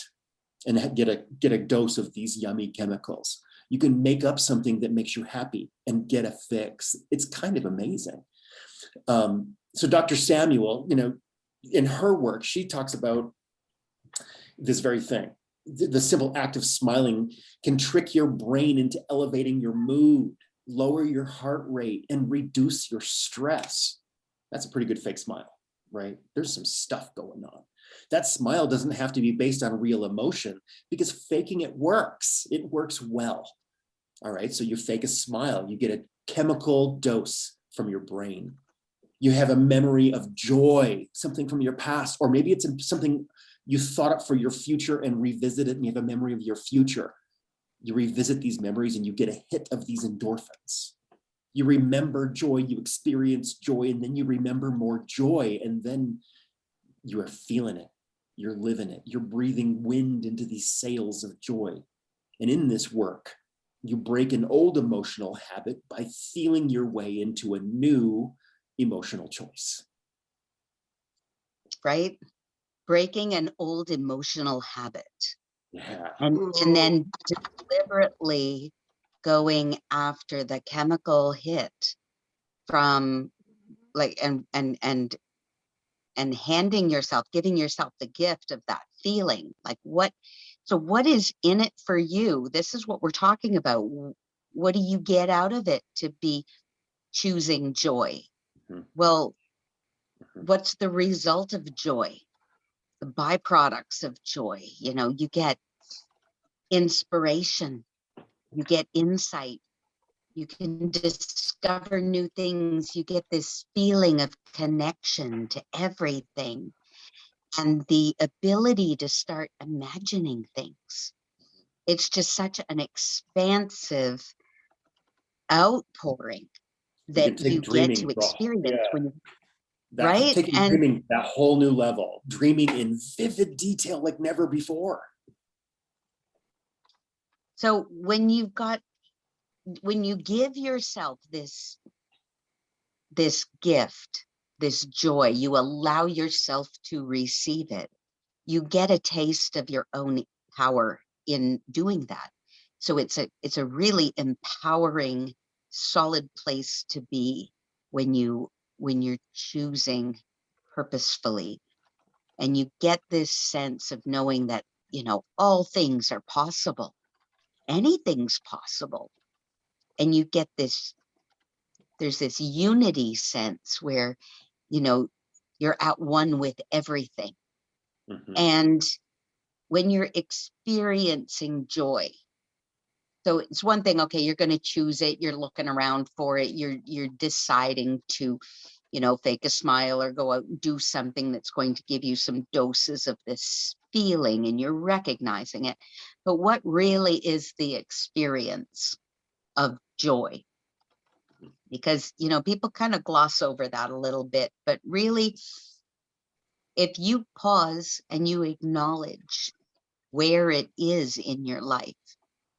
and get a dose of these yummy chemicals. You can make up something that makes you happy and get a fix. It's kind of amazing. So Dr. Samuel, in her work, she talks about this very thing. The simple act of smiling can trick your brain into elevating your mood, lower your heart rate, and reduce your stress. That's a pretty good fake smile, right? There's some stuff going on. That smile doesn't have to be based on real emotion because faking it works. It works well. All right, so you fake a smile, you get a chemical dose from your brain. You have a memory of joy, something from your past, or maybe it's something you thought up for your future and revisit it, and you have a memory of your future. You revisit these memories and you get a hit of these endorphins. You remember joy, you experience joy, and then you remember more joy, and then you are feeling it. You're living it. You're breathing wind into these sails of joy. And in this work, you break an old emotional habit by feeling your way into a new emotional choice. Right? Breaking an old emotional habit. Yeah. And then deliberately going after the chemical hit from like and handing yourself, giving yourself the gift of that feeling. Like what is in it for you? This is what we're talking about. What do you get out of it to be choosing joy? Well, what's the result of joy? The byproducts of joy. You get inspiration, you get insight, you can discover new things, you get this feeling of connection to everything, and the ability to start imagining things. It's just such an expansive outpouring that you get to experience when you right? Taking dreaming that whole new level, dreaming in vivid detail like never before. So when you give yourself this gift, this joy, you allow yourself to receive it, you get a taste of your own power in doing that. So it's a really empowering, solid place to be when you're choosing purposefully. and you get this sense of knowing that, you know, all things are possible. Anything's possible. And you get this, there's this unity sense where, you know, you're at one with everything. Mhm. And when you're experiencing joy, so it's one thing, okay, you're going to choose it, you're looking around for it, you're deciding to, you know, fake a smile or go out and do something that's going to give you some doses of this feeling, and you're recognizing it. But what really is the experience of joy? Because, you know, people kind of gloss over that a little bit, but really, if you pause and you acknowledge where it is in your life,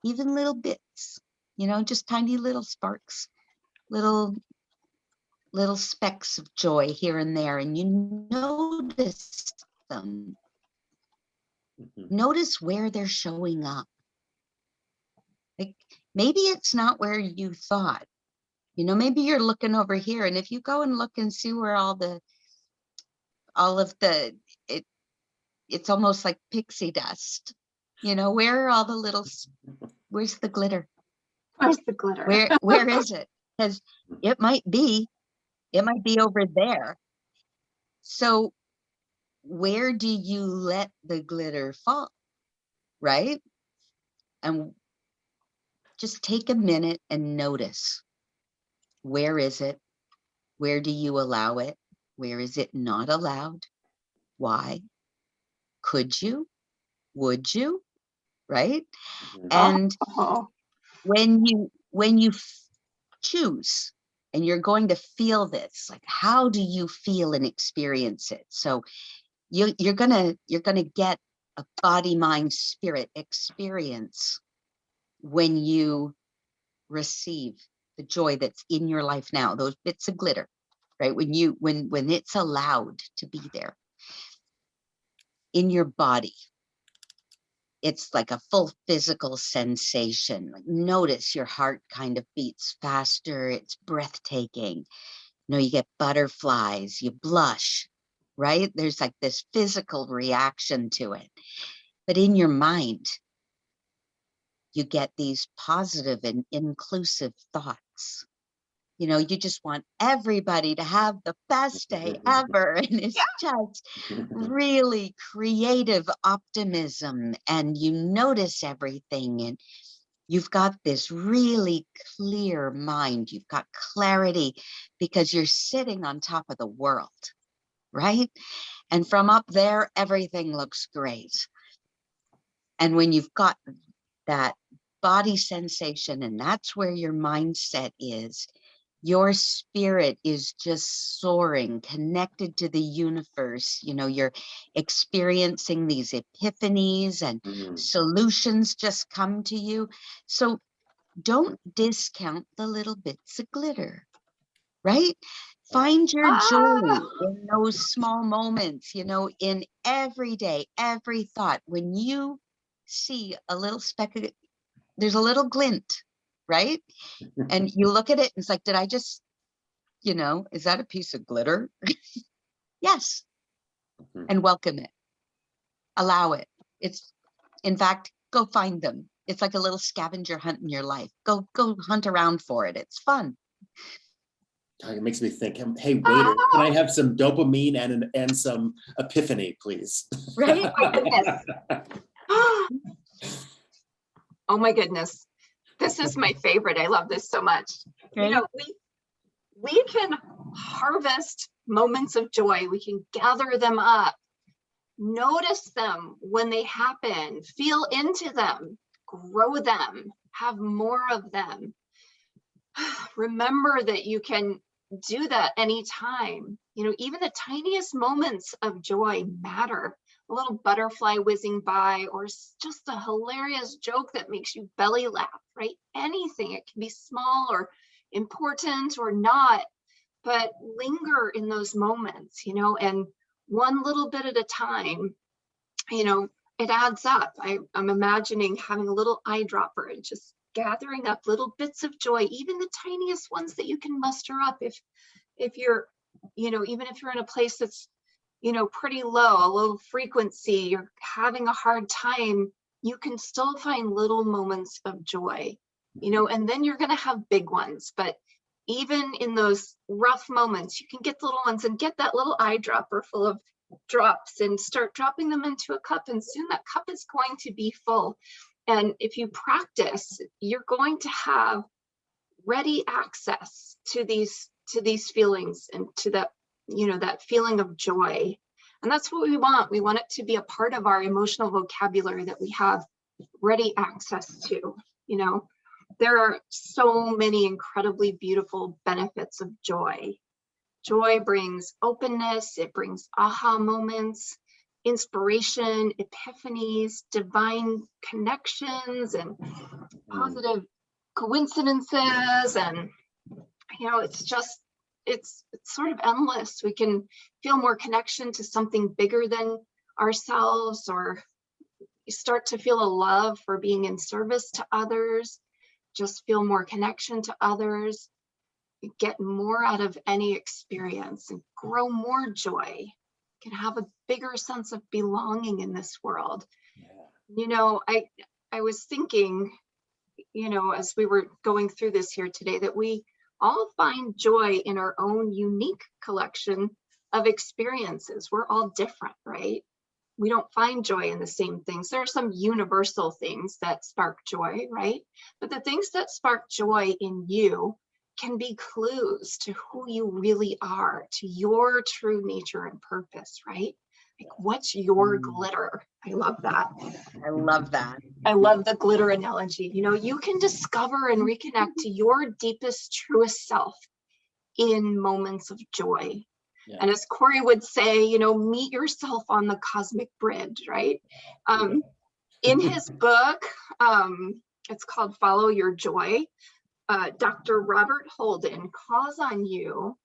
even little bits, you know, just tiny little sparks, little specks of joy here and there, and you notice them, Mhm. notice where they're showing up. Like, maybe it's not where you thought, you know, maybe you're looking over here, and if you go and look and see where all of the, it's almost like pixie dust, you know, where are all the little, where's the glitter? Where's the glitter? Where is it? Because it might be over there. So where do you let the glitter fall, right? And just take a minute and notice, where is it? Where do you allow it? Where is it not allowed? Why? Could you? Would you? Right? Mhm. And Oh, when you choose, and you're going to feel this, like, how do you feel and experience it? So you're gonna get a body, mind, spirit experience when you receive the joy that's in your life now, those bits of glitter, right? When it's allowed to be there in your body, it's like a full physical sensation. Like, notice your heart kind of beats faster. It's breathtaking. You know, you get butterflies, you blush, right? There's like this physical reaction to it. But in your mind, you get these positive and inclusive thoughts. You know, you just want everybody to have the best day ever. And it's just really creative optimism. And you notice everything. And you've got this really clear mind. You've got clarity because you're sitting on top of the world, right? And from up there, everything looks great. And when you've got that body sensation, and that's where your mindset is, your spirit is just soaring, connected to the universe. You know, you're experiencing these epiphanies, and Mhm. solutions just come to you. So don't discount the little bits of glitter, right? Find your joy in those small moments, you know, in every day, every thought. When you see a little speck of, there's a little glint, right? And you look at it and it's like, did I just, you know, is that a piece of glitter? Yes. Mhm. And welcome it. Allow it. It's, in fact, go find them. It's like a little scavenger hunt in your life. Go hunt around for it. It's fun. It makes me think, hey, waiter, can I have some dopamine and some epiphany, please? Right? my goodness. Oh my goodness. This is my favorite. I love this so much. Right? You know, we can harvest moments of joy. We can gather them up, notice them when they happen, feel into them, grow them, have more of them. Remember that you can do that anytime. You know, even the tiniest moments of joy matter. A little butterfly whizzing by, or just a hilarious joke that makes you belly laugh, right? Anything. It can be small or important or not, but linger in those moments, you know, and one little bit at a time, you know, it adds up. I'm imagining having a little eyedropper and just gathering up little bits of joy, even the tiniest ones that you can muster up if you're, you know, even if you're in a place that's pretty low, a low frequency, you're having a hard time, you can still find little moments of joy, and then you're going to have big ones. But even in those rough moments, you can get the little ones and get that little eyedropper full of drops and start dropping them into a cup. And soon that cup is going to be full. And if you practice, you're going to have ready access to these feelings and to that, that feeling of joy. And that's what we want. We want it to be a part of our emotional vocabulary that we have ready access to. There are so many incredibly beautiful benefits of joy. Joy brings openness, it brings aha moments, inspiration, epiphanies, divine connections, and positive coincidences. And, it's sort of endless. We can feel more connection to something bigger than ourselves, or start to feel a love for being in service to others, just feel more connection to others, get more out of any experience and grow more joy, can have a bigger sense of belonging in this world. Yeah. I was thinking, as we were going through this here today, that we all find joy in our own unique collection of experiences. We're all different, right? We don't find joy in the same things. There are some universal things that spark joy, right? But the things that spark joy in you can be clues to who you really are, to your true nature and purpose, right? Like, what's your glitter? I love that. I love that. I love the glitter analogy. You can discover and reconnect to your deepest, truest self in moments of joy. Yeah. And as Corey would say, meet yourself on the cosmic bridge, right? In his book, it's called Follow Your Joy. Dr. Robert Holden calls on you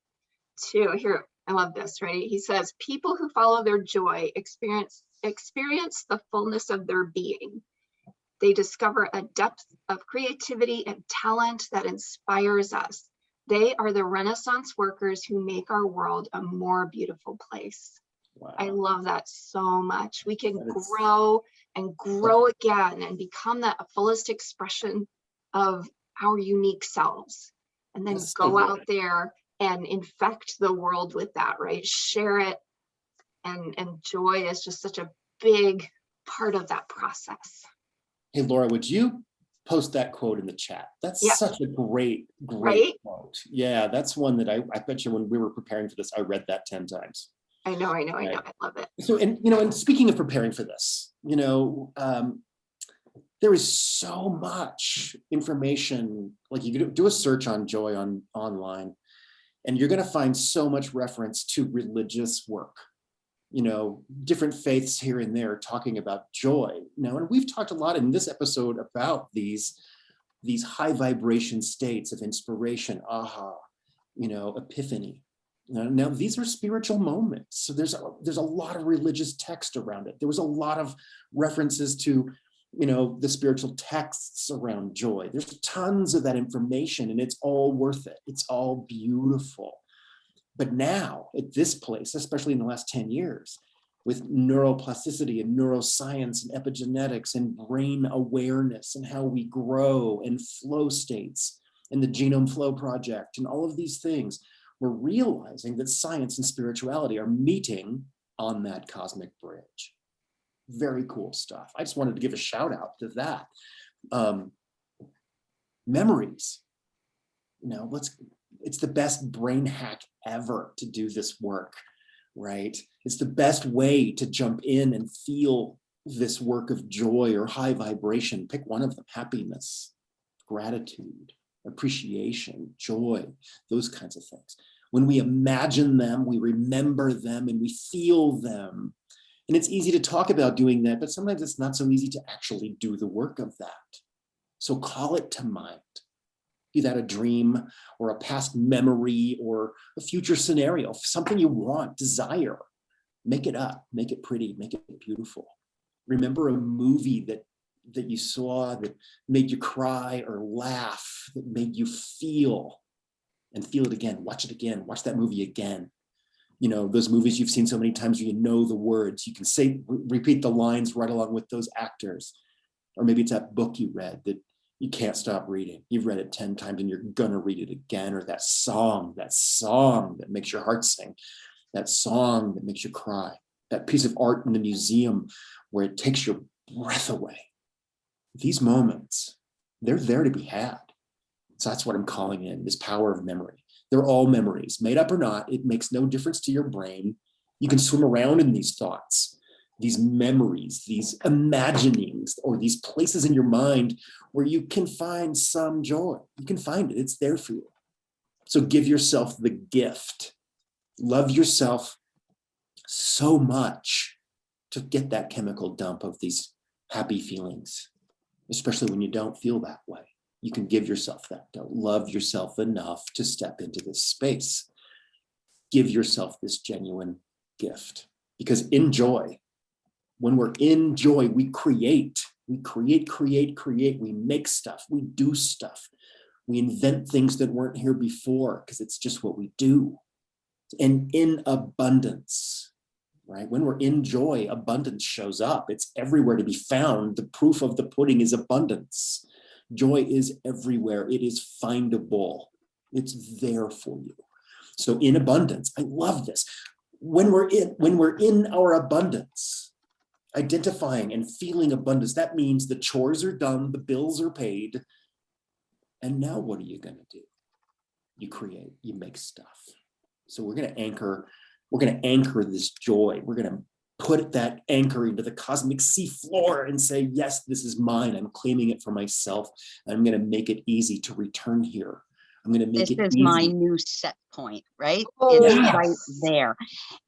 to, here, I love this, right? He says, people who follow their joy experience the fullness of their being. They discover a depth of creativity and talent that inspires us. They are the Renaissance workers who make our world a more beautiful place. Wow. I love that so much. We can grow and grow again and become that fullest expression of our unique selves, and then go out there and infect the world with that, right? Share it. And joy is just such a big part of that process. Hey, Laura, would you post that quote in the chat? That's such a great right? quote. Yeah, that's one that I bet you when we were preparing for this, I read that 10 times. I know. I love it. So, and speaking of preparing for this, there is so much information. Like, you could do a search on joy online, and you're going to find so much reference to religious work. Different faiths here and there talking about joy. And we've talked a lot in this episode about these high vibration states of inspiration, aha, epiphany. Now these are spiritual moments. So there's a lot of religious text around it. There was a lot of references to, the spiritual texts around joy. There's tons of that information, and it's all worth it. It's all beautiful. But now at this place, especially in the last 10 years, with neuroplasticity and neuroscience and epigenetics and brain awareness and how we grow and flow states and the Genome Flow Project and all of these things, we're realizing that science and spirituality are meeting on that cosmic bridge. Very cool stuff. I just wanted to give a shout out to that. Memories, it's the best brain hack ever to do this work, right? It's the best way to jump in and feel this work of joy or high vibration. Pick one of them: happiness, gratitude, appreciation, joy, those kinds of things. When we imagine them, we remember them, and we feel them. And it's easy to talk about doing that, but sometimes it's not so easy to actually do the work of that. So call it to mind. Be that a dream or a past memory or a future scenario, something you want, desire. Make it up, make it pretty, make it beautiful. Remember a movie that you saw that made you cry or laugh, that made you feel, and feel it again. Watch it again. Watch that movie again. You know, those movies you've seen so many times, you know the words, you can say, repeat the lines right along with those actors. Or maybe it's that book you read that you can't stop reading. You've read it 10 times and you're gonna read it again. Or that song that makes your heart sing, that song that makes you cry, that piece of art in the museum where it takes your breath away. These moments, they're there to be had. So that's what I'm calling in, this power of memory. They're all memories, made up or not. It makes no difference to your brain. You can swim around in these thoughts, these memories, these imaginings, or these places in your mind where you can find some joy. You can find it, it's there for you. So give yourself the gift. Love yourself so much to get that chemical dump of these happy feelings, especially when you don't feel that way. You can give yourself that. Don't love yourself enough to step into this space. Give yourself this genuine gift, because in joy, when we're in joy, we create, we make stuff, we do stuff, we invent things that weren't here before, because it's just what we do. And in abundance, right? When we're in joy, abundance shows up. It's everywhere to be found. The proof of the pudding is abundance. Joy is everywhere. It is findable. It's there for you. So in abundance, I love this. When we're in our abundance, identifying and feeling abundance, that means the chores are done, the bills are paid. And now what are you going to do? You create, you make stuff. So we're going to anchor this joy. We're going to put that anchor into the cosmic sea floor and say, yes, this is mine. I'm claiming it for myself. And I'm going to make it easy to return here. I'm going to make This it is easy. my new set point, right? Oh, It's yes. right there.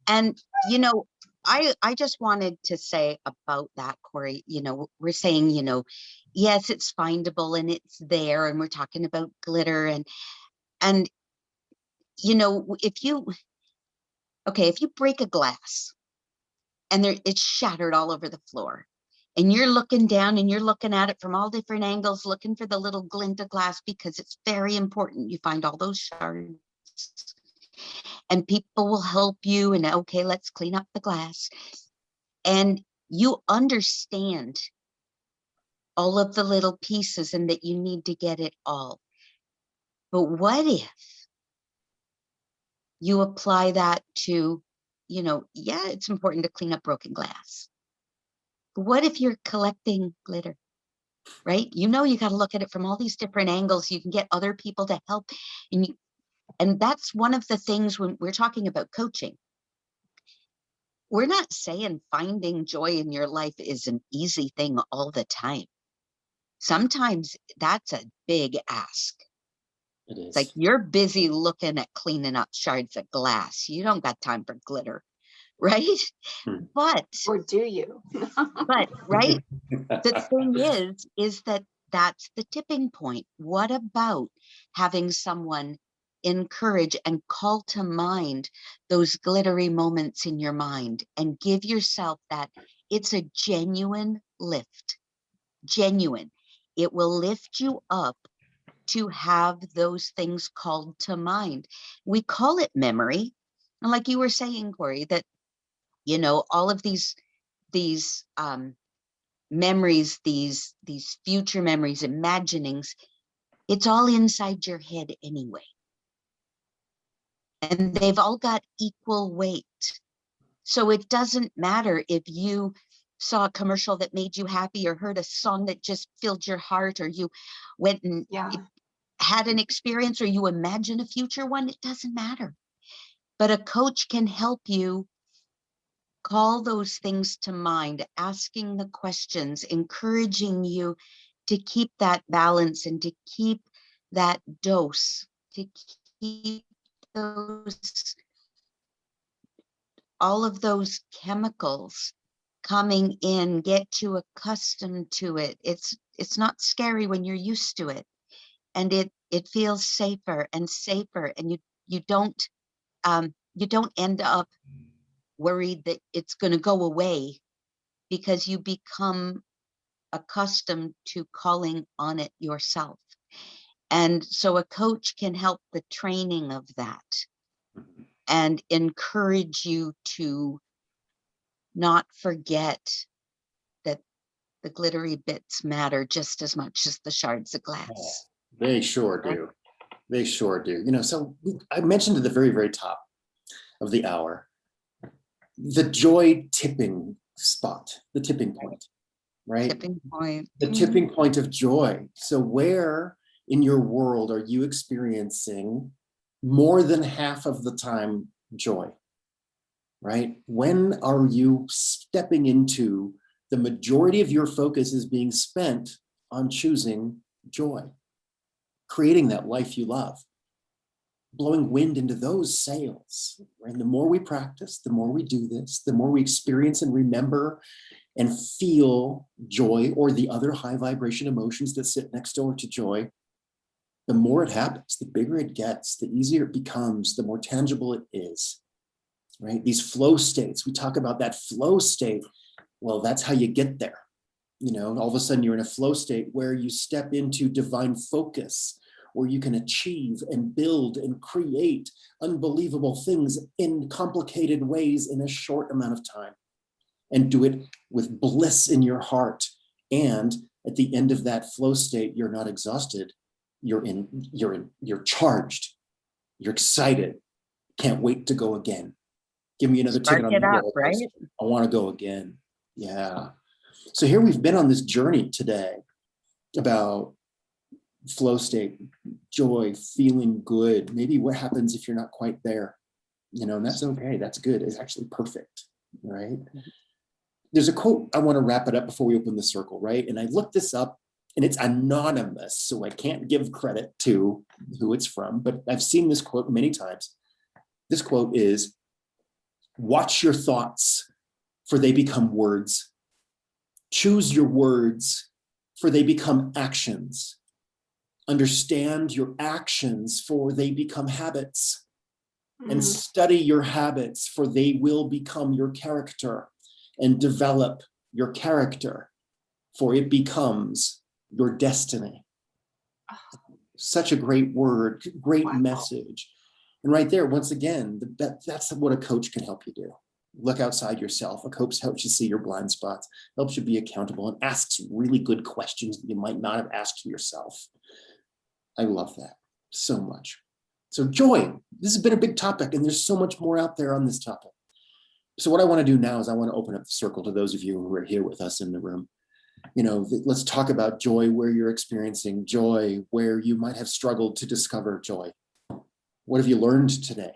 And, you know, I just wanted to say about that, Corey, you know, we're saying, you know, yes, it's findable and it's there. And we're talking about glitter and, you know, if you break a glass and it's shattered all over the floor, and you're looking down and you're looking at it from all different angles, looking for the little glint of glass, because it's very important. You find all those shards and people will help you. And okay, let's clean up the glass. And you understand all of the little pieces and that you need to get it all. But what if you apply that to, you know, yeah, it's important to clean up broken glass. But what if you're collecting glitter? Right? You know, you got to look at it from all these different angles. You can get other people to help. And that's one of the things when we're talking about coaching. We're not saying finding joy in your life is an easy thing all the time. Sometimes that's a big ask. It is. It's like you're busy looking at cleaning up shards of glass. You don't got time for glitter, right? But or do you? right, the thing is that that's the tipping point. What about having someone encourage and call to mind those glittery moments in your mind and give yourself that? It's a genuine lift. Genuine. It will lift you up to have those things called to mind. We call it memory. And like you were saying, Corey, that, you know, all of these memories, these future memories, imaginings, it's all inside your head anyway. And they've all got equal weight. So it doesn't matter if you saw a commercial that made you happy or heard a song that just filled your heart, or you went and had an experience, or you imagine a future one. It doesn't matter. But a coach can help you call those things to mind, asking the questions, encouraging you to keep that balance and to keep that dose, to keep those, all of those chemicals coming in, get you accustomed to it. It's not scary when you're used to it, and it feels safer and safer, and you don't end up worried that it's going to go away, because you become accustomed to calling on it yourself. And so a coach can help the training of that. and encourage you to not forget that the glittery bits matter just as much as the shards of glass. They sure do. They sure do. You know, so I mentioned at the very, very top of the hour, the joy tipping spot, the tipping point, right? Tipping point. The tipping point of joy. So where in your world are you experiencing more than half of the time joy, right? When are you stepping into the majority of your focus is being spent on choosing joy, creating that life you love, blowing wind into those sails. Right? And the more we practice, the more we do this, the more we experience and remember and feel joy or the other high vibration emotions that sit next door to joy, the more it happens, the bigger it gets, the easier it becomes, the more tangible it is, right? These flow states, we talk about that flow state. Well, that's how you get there. You know, all of a sudden you're in a flow state where you step into divine focus, where you can achieve and build and create unbelievable things in complicated ways in a short amount of time, and do it with bliss in your heart. And at the end of that flow state, you're not exhausted. You're charged. You're excited. Can't wait to go again. Give me another ticket on the roller Right? coaster. I want to go again. Yeah. So here we've been on this journey today about flow state, joy, feeling good. Maybe what happens if you're not quite there, you know, and that's okay. That's good. It's actually perfect, right? There's a quote, I want to wrap it up before we open the circle, right? And I looked this up and it's anonymous, so I can't give credit to who it's from, but I've seen this quote many times. This quote is, watch your thoughts, for they become words. Choose your words, for they become actions. Understand your actions, for they become habits. And study your habits, for they will become your character. And develop your character, for it becomes your destiny. Such a great word, great message. And right there, once again, that's what a coach can help you do. Look outside yourself. A coach helps you see your blind spots, helps you be accountable, and asks really good questions that you might not have asked yourself. I love that so much. So joy, this has been a big topic, and there's so much more out there on this topic. So what I want to do now is I want to open up the circle to those of you who are here with us in the room. You know, let's talk about joy, where you're experiencing joy, where you might have struggled to discover joy. What have you learned today?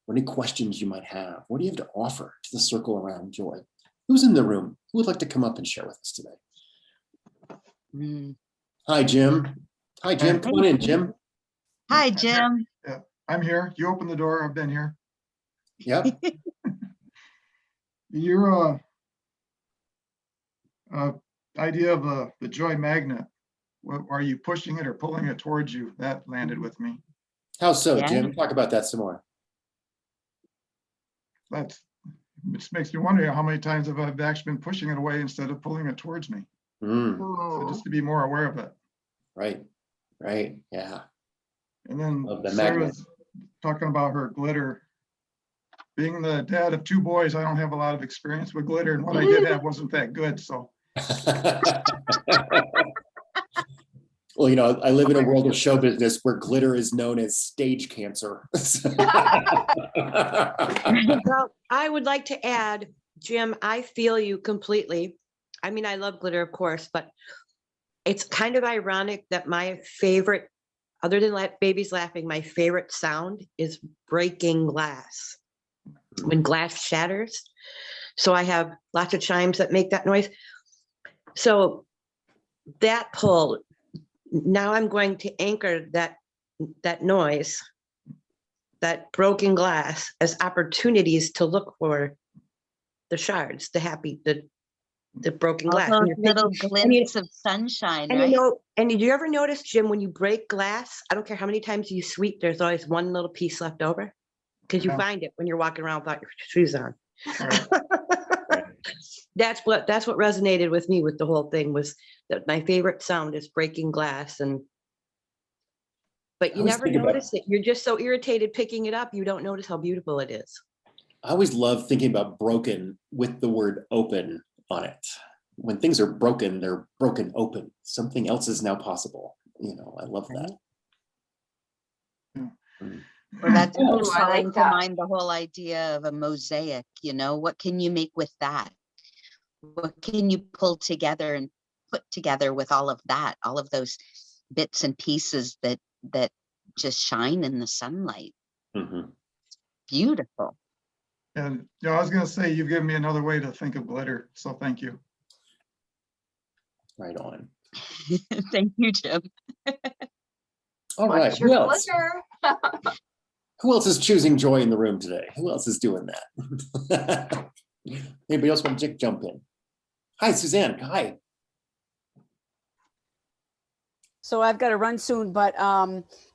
What any questions you might have? What do you have to offer to the circle around joy? Who's in the room? Who would like to come up and share with us today? Hi, Jim. Hi, Jim. Come on in, Jim. Hi, Jim. Yeah, I'm here. You opened the door. I've been here. Yep. Your idea of the joy magnet, are you pushing it or pulling it towards you? That landed with me. How so, Yeah. Jim? Talk about that some more. It just makes me wonder how many times have I actually been pushing it away instead of pulling it towards me. So just to be more aware of it. Right. Right. Yeah. And then Love the Sarah's talking about her glitter. Being the dad of two boys, I don't have a lot of experience with glitter, and what I did have wasn't that good. So, well, you know, I live in a world of show business where glitter is known as stage cancer. Well, I would like to add, Jim, I feel you completely. I mean, I love glitter, of course, but it's kind of ironic that my favorite, other than babies laughing, my favorite sound is breaking glass. When glass shatters. So I have lots of chimes that make that noise. So that pull, now I'm going to anchor that noise, that broken glass, as opportunities to look for the shards, the broken glass. All And those you're little thinking- glints of sunshine, and right? and did you ever notice, Jim, when you break glass, I don't care how many times you sweep, there's always one little piece left over. Because you Yeah. find it when you're walking around without your shoes on. right. That's what resonated with me with the whole thing, was that my favorite sound is breaking glass. And but I you always never think about- notice it. You're just so irritated picking it up. You don't notice how beautiful it is. I always love thinking about broken with the word open on it. When things are broken, they're broken open. Something else is now possible. You know, I love that. Mm. Or that's Ooh, always I like calling to that. mind the whole idea of a mosaic, you know, what can you make with that? What can you pull together and put together with all of that, all of those bits and pieces that just shine in the sunlight? Mhm. Beautiful. And, I was gonna say, you've given me another way to think of glitter, so thank you. Right on. Thank you, Jim. All right. What's your Who else? glitter? Who else is choosing joy in the room today? Who else is doing that? Anybody else want to jump in? Hi, Suzanne. Hi. So I've got to run soon, but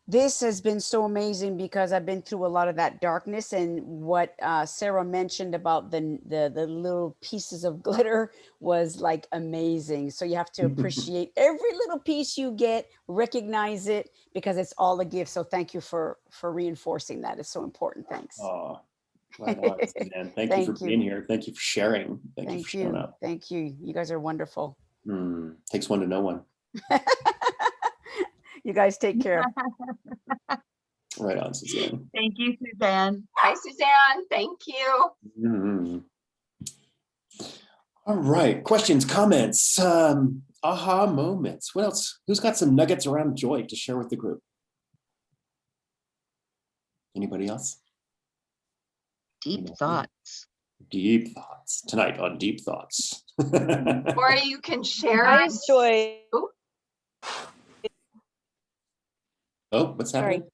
this has been so amazing because I've been through a lot of that darkness, and what Sarah mentioned about the little pieces of glitter was like amazing. So you have to appreciate every little piece you get, recognize it, because it's all a gift. So thank you for reinforcing that. It's so important. Thanks. Oh, right on, Suzanne. Thank you for Thank you. being here. Thank you for sharing. Thank you for Thank showing you. up. Thank you. You guys are wonderful. Takes one to know one. You guys take care. Right on, Suzanne. Thank you, Suzanne. Hi, Suzanne. Thank you. Mhm. All right. Questions, comments, aha moments. What else? Who's got some nuggets around joy to share with the group? Anybody else? Deep thoughts. Deep thoughts tonight on Deep Thoughts. Or you can share. I us- enjoy. Ooh, Oh, what's Sorry. happening?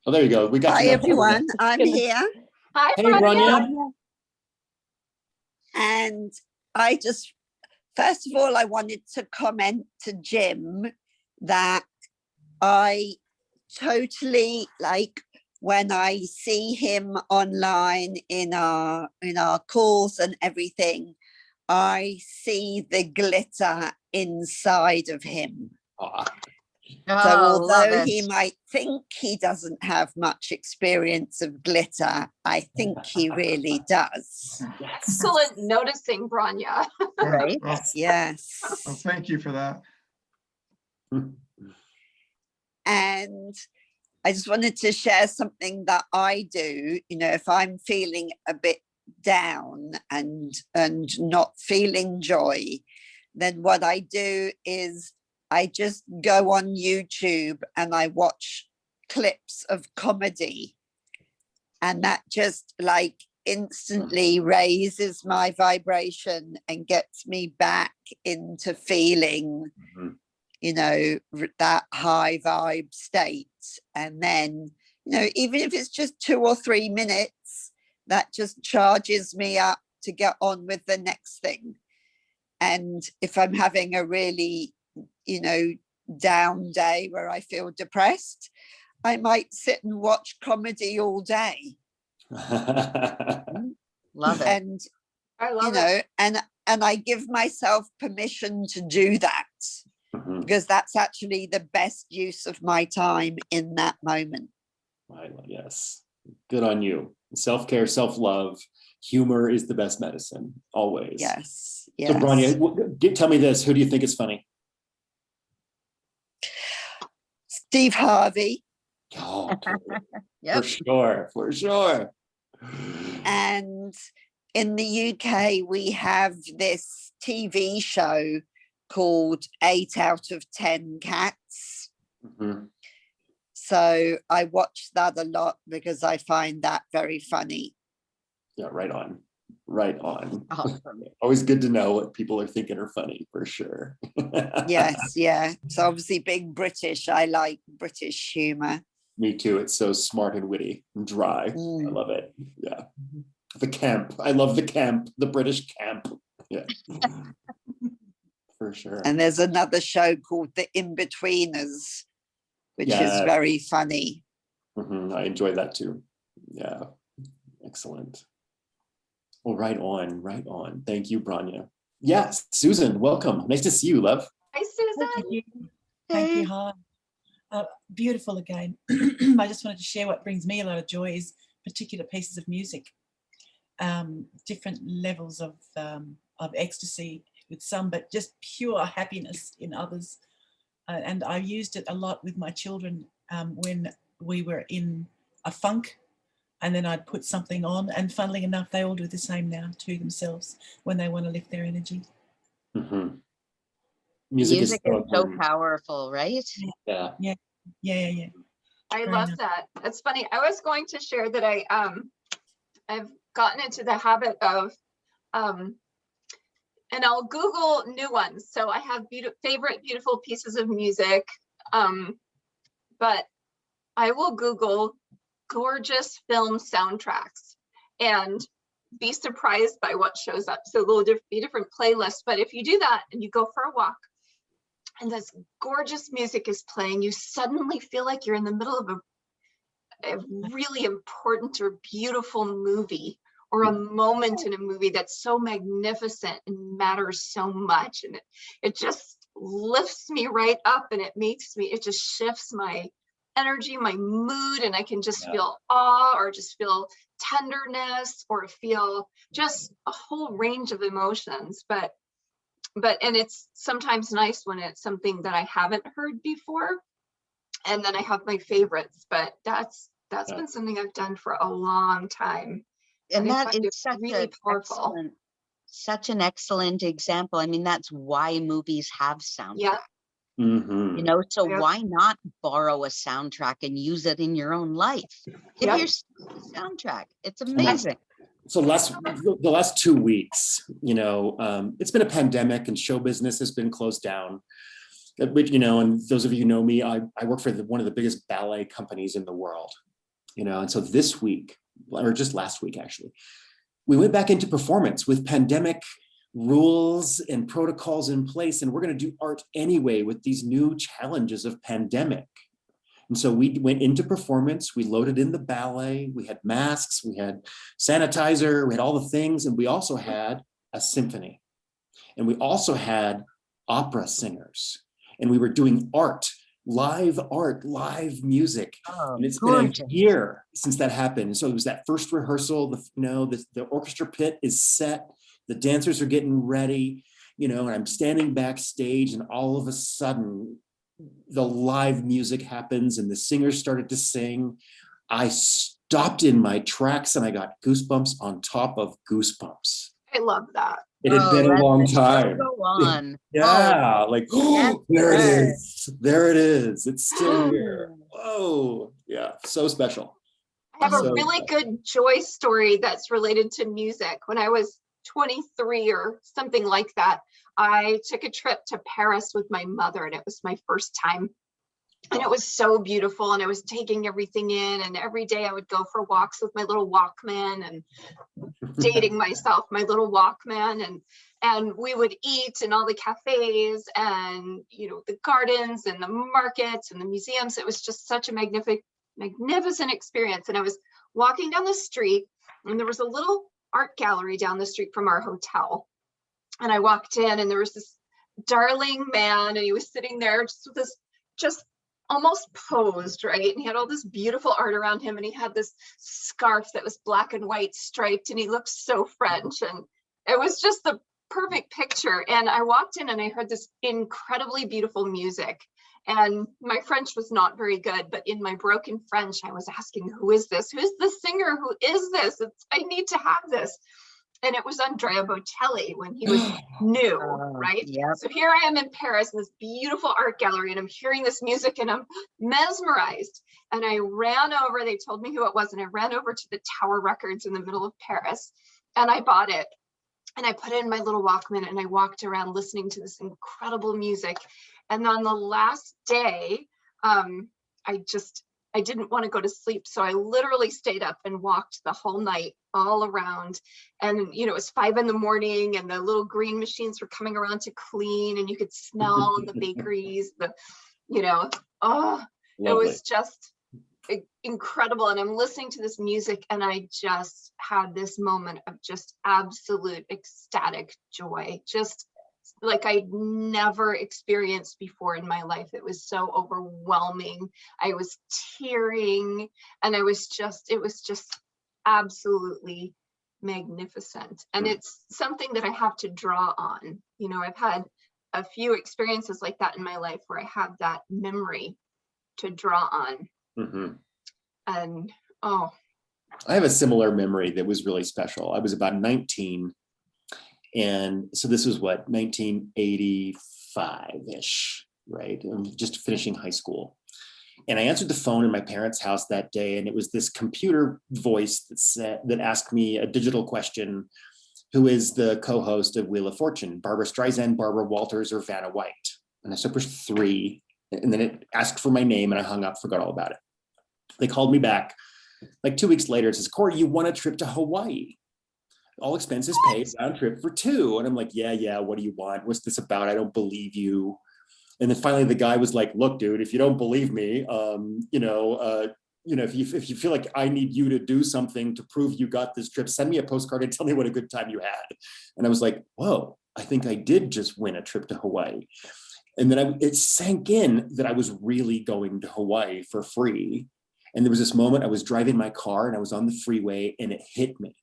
Oh, there you go. We got Hi you now. everyone, I'm Goodness. here Hi, Hey, Branya. Bronya. and I just, first of all, I wanted to comment to Jim that I totally like when I see him online in our calls and everything, I see the glitter inside of him. Aw. So Oh, love although he it. might think he doesn't have much experience of glitter, I think he really does. Yes. Excellent noticing, Branya. Right. Well, Yes. thank you for that. And I just wanted to share something that I do, if I'm feeling a bit down and not feeling joy, then what I do is I just go on YouTube and I watch clips of comedy, and that just like instantly raises my vibration and gets me back into feeling Mhm. that high vibe state. And then, even if it's just 2 or 3 minutes, that just charges me up to get on with the next thing. And if I'm having a really, down day where I feel depressed, I might sit and watch comedy all day. Love it. And, I love it. and I give myself permission to do that, Mhm. because that's actually the best use of my time in that moment. Right, yes. Good on you. Self-care, self-love, humor is the best medicine, always. Yes. So, Yes. Bronya, tell me this. Who do you think is funny? Steve Harvey. Oh, totally. Yep. For sure, for sure. And in the UK, we have this TV show called 8 out of 10 Cats. Mhm. So I watch that a lot because I find that very funny. Yeah, right on. Right on. Awesome. Always good to know what people are thinking are funny, for sure. Yes, yeah. So obviously being British, I like British humor. Me too. It's so smart and witty and dry. I Mm. love it. Yeah. The camp. I love the camp, the British camp. Yeah. For sure. And there's another show called The In-Betweeners, which is Yes. very funny. Mhm, I enjoy that too. Yeah. Excellent. Well, right on, right on. Thank you, Bronya. Yes, Susan, welcome. Nice to see you, love. Hi, Susan. Thank Hey. you. Hi. Beautiful again. I just wanted to share what brings me a lot of joy is particular pieces of music, different levels of ecstasy with some, but just pure happiness in others. And I used it a lot with my children when we were in a funk, and then I'd put something on, and funnily enough, they all do the same now to themselves when they want to lift their energy. Mm-hmm. Music is so so important. powerful, right? Yeah. Yeah. I Very love nice. that. That's funny. I was going to share that I've gotten into the habit of and I'll Google new ones. So I have favorite beautiful pieces of music, but I will Google gorgeous film soundtracks and be surprised by what shows up. So there'll be different playlists, but if you do that and you go for a walk and this gorgeous music is playing, you suddenly feel like you're in the middle of a really important or beautiful movie, or a moment in a movie that's so magnificent and matters so much. And it just lifts me right up, and it just shifts my energy, my mood, and I can just feel awe, or just feel tenderness, or feel just a whole range of emotions. But and it's sometimes nice when it's something that I haven't heard before, and then I have my favorites. But that's been something I've done for a long time, And I that find is it really powerful. such an excellent example. I mean, that's why movies have soundtracks. Yeah. Mm-hmm. You know, so Yep. why not borrow a soundtrack and use it in your own life? Give Yep. yourself a soundtrack. It's amazing. So the last 2 weeks, it's been a pandemic and show business has been closed down. Which, and those of you who know me, I work for one of the biggest ballet companies in the world, and so this week, or just last week actually, we went back into performance with pandemic rules and protocols in place, and we're going to do art anyway with these new challenges of pandemic. And so we went into performance, we loaded in the ballet, we had masks, we had sanitizer, we had all the things, and we also had a symphony. And we also had opera singers, and we were doing live music. Oh, And it's gorgeous. been a year since that happened. So it was that first rehearsal, the orchestra pit is set, the dancers are getting ready, and I'm standing backstage, and all of a sudden the live music happens and the singers started to sing. I stopped in my tracks and I got goosebumps on top of goosebumps. I love that. It had been a long time. Go on. Yeah, there it yes. is. There it is. It's still here. Whoa. Yeah, so special. I have a really good joy story that's related to music. When I was 23 or something like that, I took a trip to Paris with my mother, and it was my first time. And it was so beautiful, and I was taking everything in, and every day I would go for walks with my little Walkman, and dating myself, my little Walkman, and we would eat in all the cafes and the gardens and the markets and the museums. It was just such a magnificent experience. And I was walking down the street, and there was a little art gallery down the street from our hotel. And I walked in, and there was this darling man, and he was sitting there just with this, just almost posed, right? And he had all this beautiful art around him, and he had this scarf that was black and white striped, and he looked so French, and it was just the perfect picture. And I walked in, and I heard this incredibly beautiful music, and my French was not very good, but in my broken French, I was asking, who is this? Who's the singer? Who is this? I need to have this. And it was Andrea Bocelli when he was new, right? Yep. So here I am in Paris in this beautiful art gallery, and I'm hearing this music, and I'm mesmerized. And I ran over, they told me who it was, and I ran over to the Tower Records in the middle of Paris, and I bought it. And I put it in my little Walkman, and I walked around listening to this incredible music. And on the last day, I didn't want to go to sleep. So I literally stayed up and walked the whole night all around. And, it was 5 a.m, and the little green machines were coming around to clean, and you could smell the bakeries, it was just incredible. And I'm listening to this music, and I just had this moment of just absolute ecstatic joy. Just like I'd never experienced before in my life. It was so overwhelming. I was tearing, and it was just absolutely magnificent. And it's something that I have to draw on. You know, I've had a few experiences like that in my life where I have that memory to draw on. And I have a similar memory that was really special. I was about 19. And so this was what, 1985-ish, right? I'm just finishing high school. And I answered the phone in my parents' house that day, and it was this computer voice that asked me a digital question: who is the co-host of Wheel of Fortune, Barbara Streisand, Barbara Walters, or Vanna White? And I said, pushed 3, and then it asked for my name, and I hung up, forgot all about it. They called me back like 2 weeks later. It says, Corey, you won a trip to Hawaii. All expenses paid, round trip for 2. And I'm like, yeah, what do you want? What's this about? I don't believe you. And then finally the guy was like, look, dude, if you don't believe me, if you feel like I need you to do something to prove you got this trip, send me a postcard and tell me what a good time you had. And I was like, whoa, I think I did just win a trip to Hawaii. And then it sank in that I was really going to Hawaii for free. And there was this moment I was driving my car and I was on the freeway and it hit me.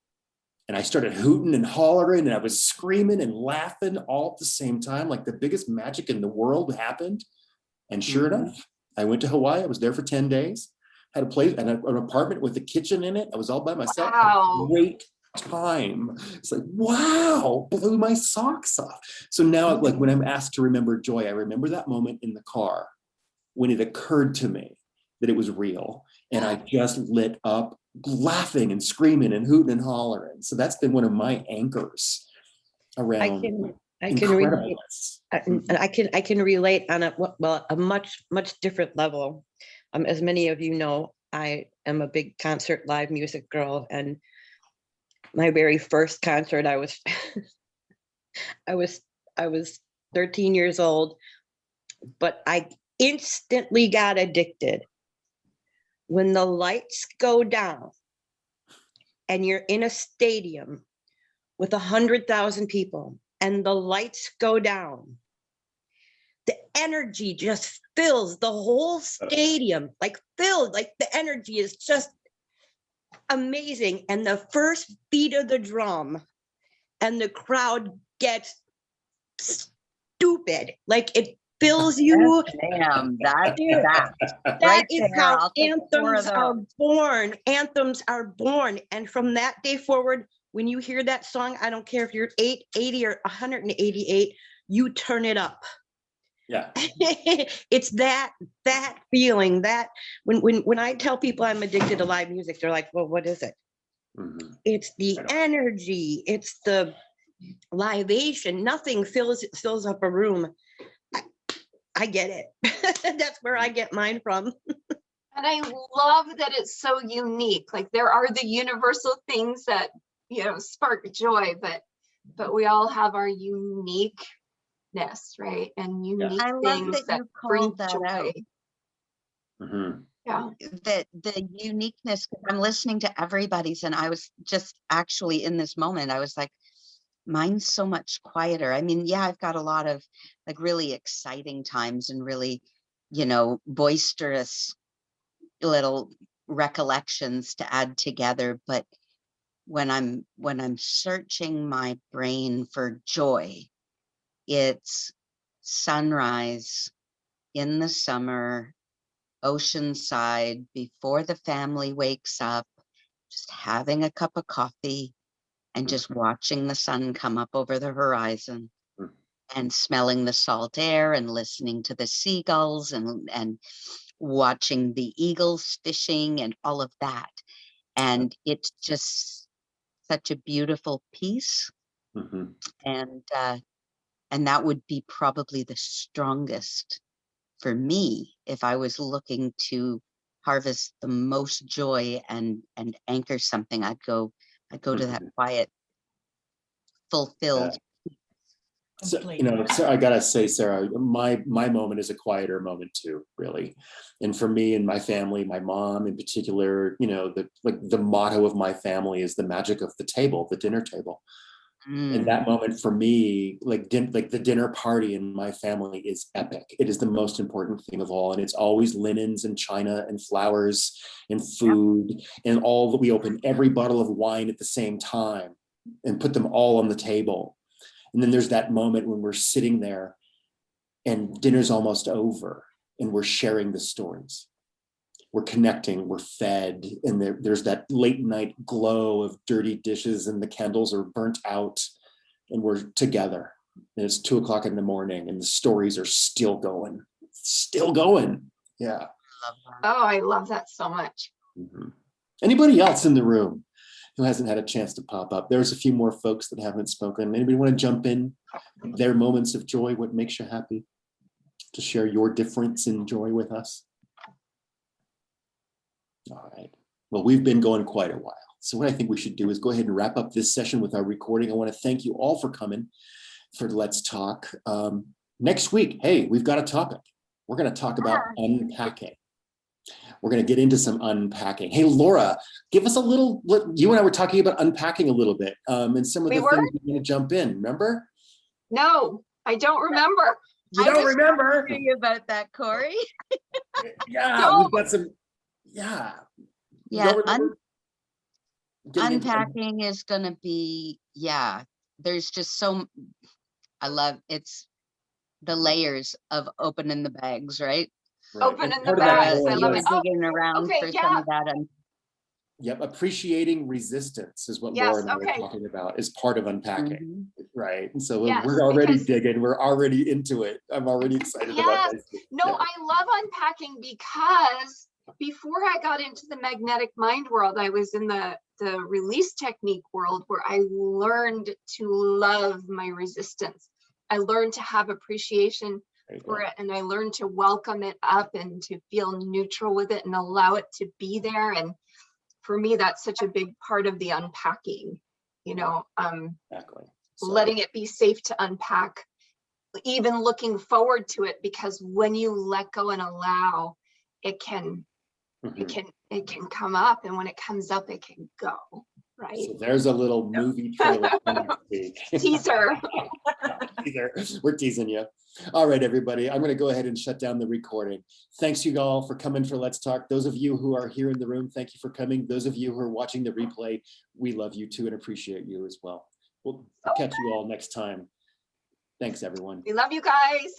And I started hooting and hollering and I was screaming and laughing all at the same time, like the biggest magic in the world happened. And sure enough, I went to Hawaii. I was there for 10 days, had a place and an apartment with a kitchen in it. I was all by myself. Wow. Great time. It's like, wow, blew my socks off. So now, like when I'm asked to remember joy, I remember that moment in the car when it occurred to me that it was real. And I just lit up laughing and screaming and hooting and hollering. So that's been one of my anchors around I can relate. incredibleness. I can relate on a much different level. As many of you know, I am a big concert live music girl, and my very first concert, I was I was 13 years old, but I instantly got addicted. When the lights go down and you're in a stadium with 100,000 people and the lights go down, the energy just fills the whole stadium, like filled, like the energy is just amazing. And the first beat of the drum and the crowd gets stupid, like it fills you. Damn, that That right is there, how I'll take 4 of anthems are those. born. Anthems are born. And from that day forward, when you hear that song, I don't care if you're 80 or 188, you turn it up. Yeah. It's that feeling that when I tell people I'm addicted to live music, they're like, well, what is it? It's the energy. It's the libation. Nothing fills up a room. I get it. That's where I get mine from. And I love that it's so unique. Like there are the universal things that, you know, spark joy, but we all have our uniqueness, right? And unique I love things that you bring called that joy. out. Yeah. The uniqueness, 'cause I'm listening to everybody's, and I was just actually in this moment, I was like, mine's so much quieter. I mean, yeah, I've got a lot of like really exciting times and really, boisterous little recollections to add together. But when I'm searching my brain for joy, it's sunrise in the summer, oceanside, before the family wakes up, just having a cup of coffee and just watching the sun come up over the horizon and smelling the salt air and listening to the seagulls and watching the eagles fishing and all of that. And it's just such a beautiful piece. And that would be probably the strongest for me if I was looking to harvest the most joy and anchor something. I'd go to that quiet, fulfilled. So I gotta say, Sarah, my moment is a quieter moment too, really. And for me and my family, my mom in particular, the motto of my family is the magic of the table, the dinner table. And that moment for me, like the dinner party in my family is epic. It is the most important thing of all. And it's always linens and china and flowers and food and all that. We open every bottle of wine at the same time and put them all on the table. And then there's that moment when we're sitting there and dinner's almost over and we're sharing the stories. We're connecting, we're fed, and there's that late night glow of dirty dishes and the candles are burnt out and we're together. And it's 2 o'clock in the morning and the stories are still going. Yeah. Oh, I love that so much. Mm-hmm. Anybody else in the room who hasn't had a chance to pop up? There's a few more folks that haven't spoken. Anybody want to jump in? Their moments of joy, what makes you happy? To share your difference in joy with us? All right. Well, we've been going quite a while. So what I think we should do is go ahead and wrap up this session with our recording. I want to thank you all for coming for Let's Talk. Next week, hey, we've got a topic. We're going to talk about unpacking. We're going to get into some unpacking. Hey, Laura, give us a little, you and I were talking about unpacking a little bit and some of the things we're going to jump in, remember? No, I don't remember. You don't remember? You about that, Corey? Yeah, we've got some, yeah. Yeah, Getting into- unpacking is going to be, there's just so, I love, it's the layers of opening the bags, right? Right. Opening And the part of that bags. joy I love was- it. Oh, Digging around okay, for some of that. Yep, appreciating resistance is what Yes, Laura and I were okay. talking about, is part of unpacking, Mhm. right? And so Yes, we're already because- digging, we're already into it. I'm already excited about Yes. this. No, Yeah. I love unpacking because before I got into the magnetic mind world, I was in the release technique world where I learned to love my resistance. I learned to have appreciation There you for go. it, and I learned to welcome it up and to feel neutral with it and allow it to be there. And for me, that's such a big part of the unpacking, Exactly. So, letting it be safe to unpack, even looking forward to it, because when you let go and allow, it can mhm. it can come up, and when it comes up, it can go, right? So there's a little movie trailer for next week. Teaser. Teaser. We're teasing you. All right, everybody. I'm going to go ahead and shut down the recording. Thanks you all for coming for Let's Talk. Those of you who are here in the room, thank you for coming. Those of you who are watching the replay, we love you too and appreciate you as well. We'll catch you all next time. Thanks, everyone. We love you guys.